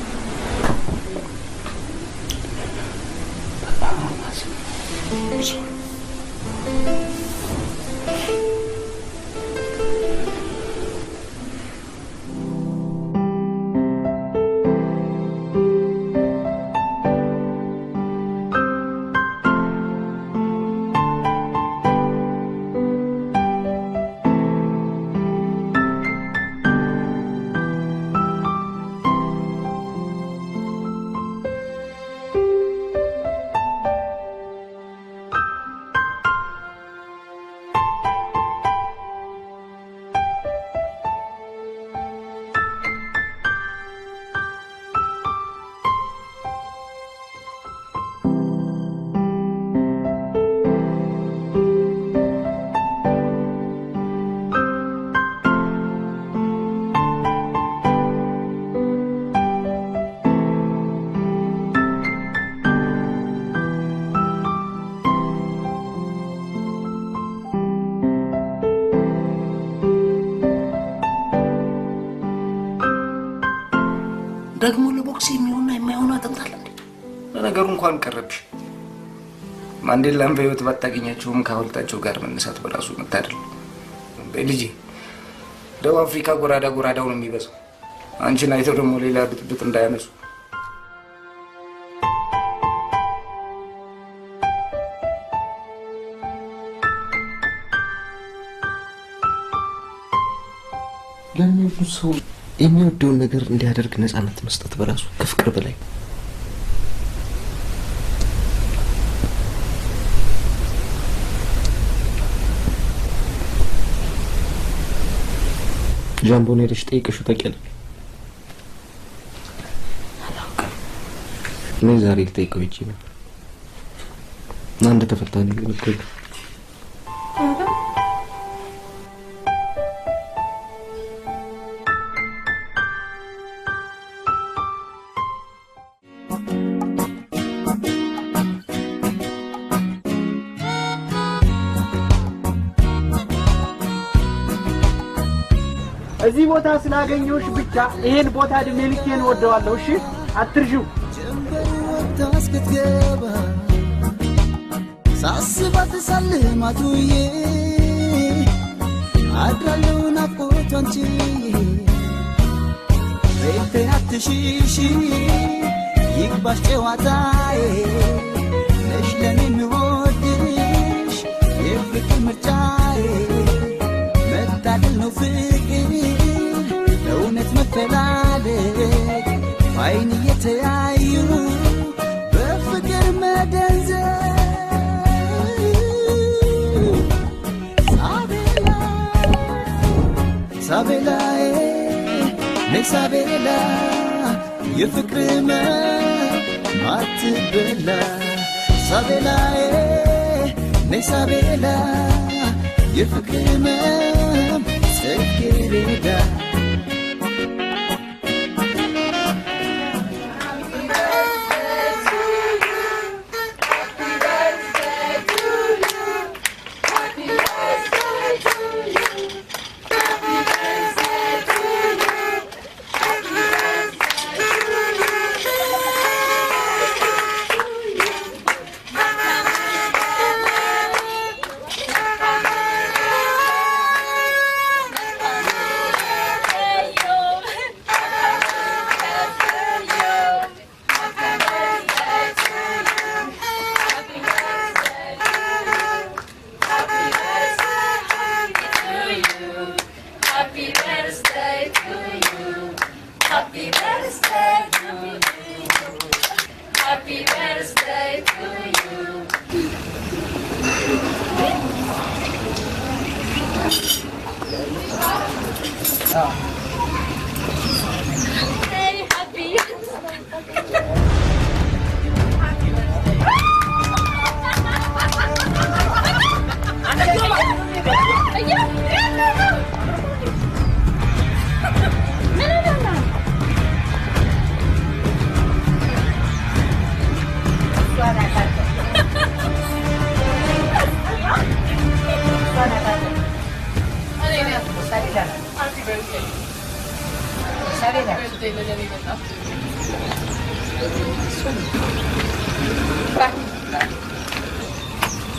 ደግሞ ለቦክስ የሚሆንና የማይሆን አጥንታል እንዴ? ለነገሩ እንኳን ቀረብሽ። ማንዴላን በህይወት ባታገኛቸውም ከሐውልታቸው ጋር መነሳት በራሱ መታደል። በልጄ ደቡብ አፍሪካ ጎራዳው ነው የሚበዛው። አንቺን አይተው ደግሞ ሌላ ብጥብጥ እንዳያነሱ። ለሚወዱ ሰው የሚወደውን ነገር እንዲያደርግ ነፃነት መስጠት በራሱ ከፍቅር በላይ ጃምቦን ሄደሽ ጠይቀሽው ታውቂያለሽ? እኔ ዛሬ ልጠይቀው ሂጅ ነበር እና እንደተፈታ ነው የነገረኝ። እዚህ ቦታ ስላገኘሁሽ ብቻ ይሄን ቦታ እድሜ ልኬን ወደዋለሁ። እሺ አትርሺው። እስክትገባ ሳስባት ሳልማቱዬ አድራለሁ ናፍቆቷን ችዬ ቤቴ አትሽሺ ይግባሽ ጨዋታዬ ነሽ ለኔ የምወድሽ የፍቅር ምርጫዬ መታደል ነው ፍቅር እውነት መፈላለግ በዓይን እየተያዩ በፍቅር መደንዘዝ ሳቤላዬ ነይ ሳቤላ የፍቅር ማትበላ ሳቤላዬ ነይ ሳቤላ የፍቅር ጽጌረዳ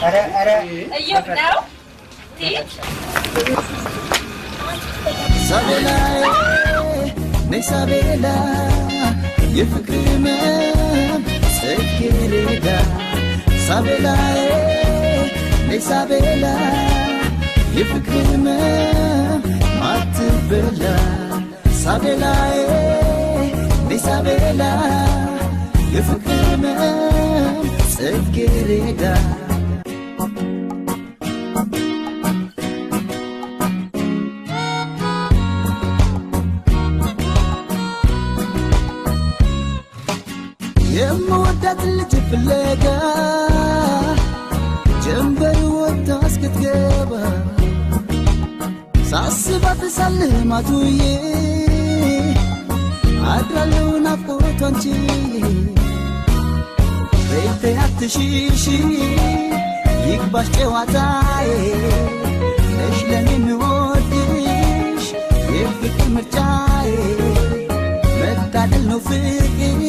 እዮብ ነው ሳቤላዬ ነይ ሳቤላ የፍቅር ህመም ጽጌረዳ ሳቤላዬ ነይ ሳቤላ የፍቅር ህመም ማትበላ ሳቤላዬ ነይ ሳቤላ የፍቅር ህመም ጽጌረዳ የምወዳት ልጅ ፍለጋ ጀንበር ወጥታ እስክትገባ ሳስባት ሳልማቱዬ አድራለሁ ናፍቆቷን ችዬ ቤቴ አትሽሺ ይግባሽ ጨዋታዬ ነሽ ለኔ የምወድሽ የፍቅር ምርጫዬ መታደል ነው ፍቅር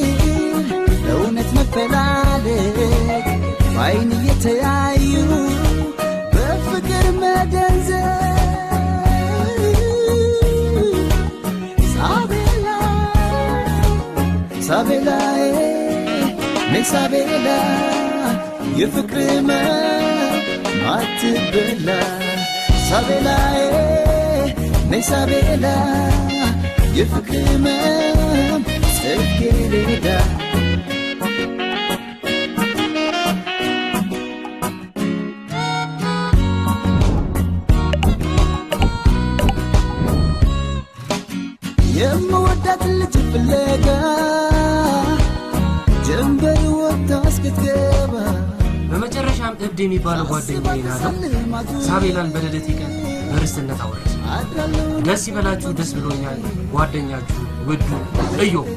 ለእውነት መፈላለግ በዓይን እየተያዩ በፍቅር መደንዘዝ ሳቤላ ሳቤላዬ ነይ ሳቤላ የፍቅር ህመም ማትበላ ሳቤላዬ ነይ ሳቤላ የፍቅር ህመም ጽጌረዳ የምወዳት ልጅ ፍለጋ ጀንበር ወጥታ እስክትገባ በመጨረሻም እብድ የሚባለው ጓደኛዬ ናለው ሳቤላን በልደቴ ቀን በርስትነት አወረሰ። ደስ ይበላችሁ፣ ደስ ብሎኛል። ጓደኛችሁ ውዱ እዮብ።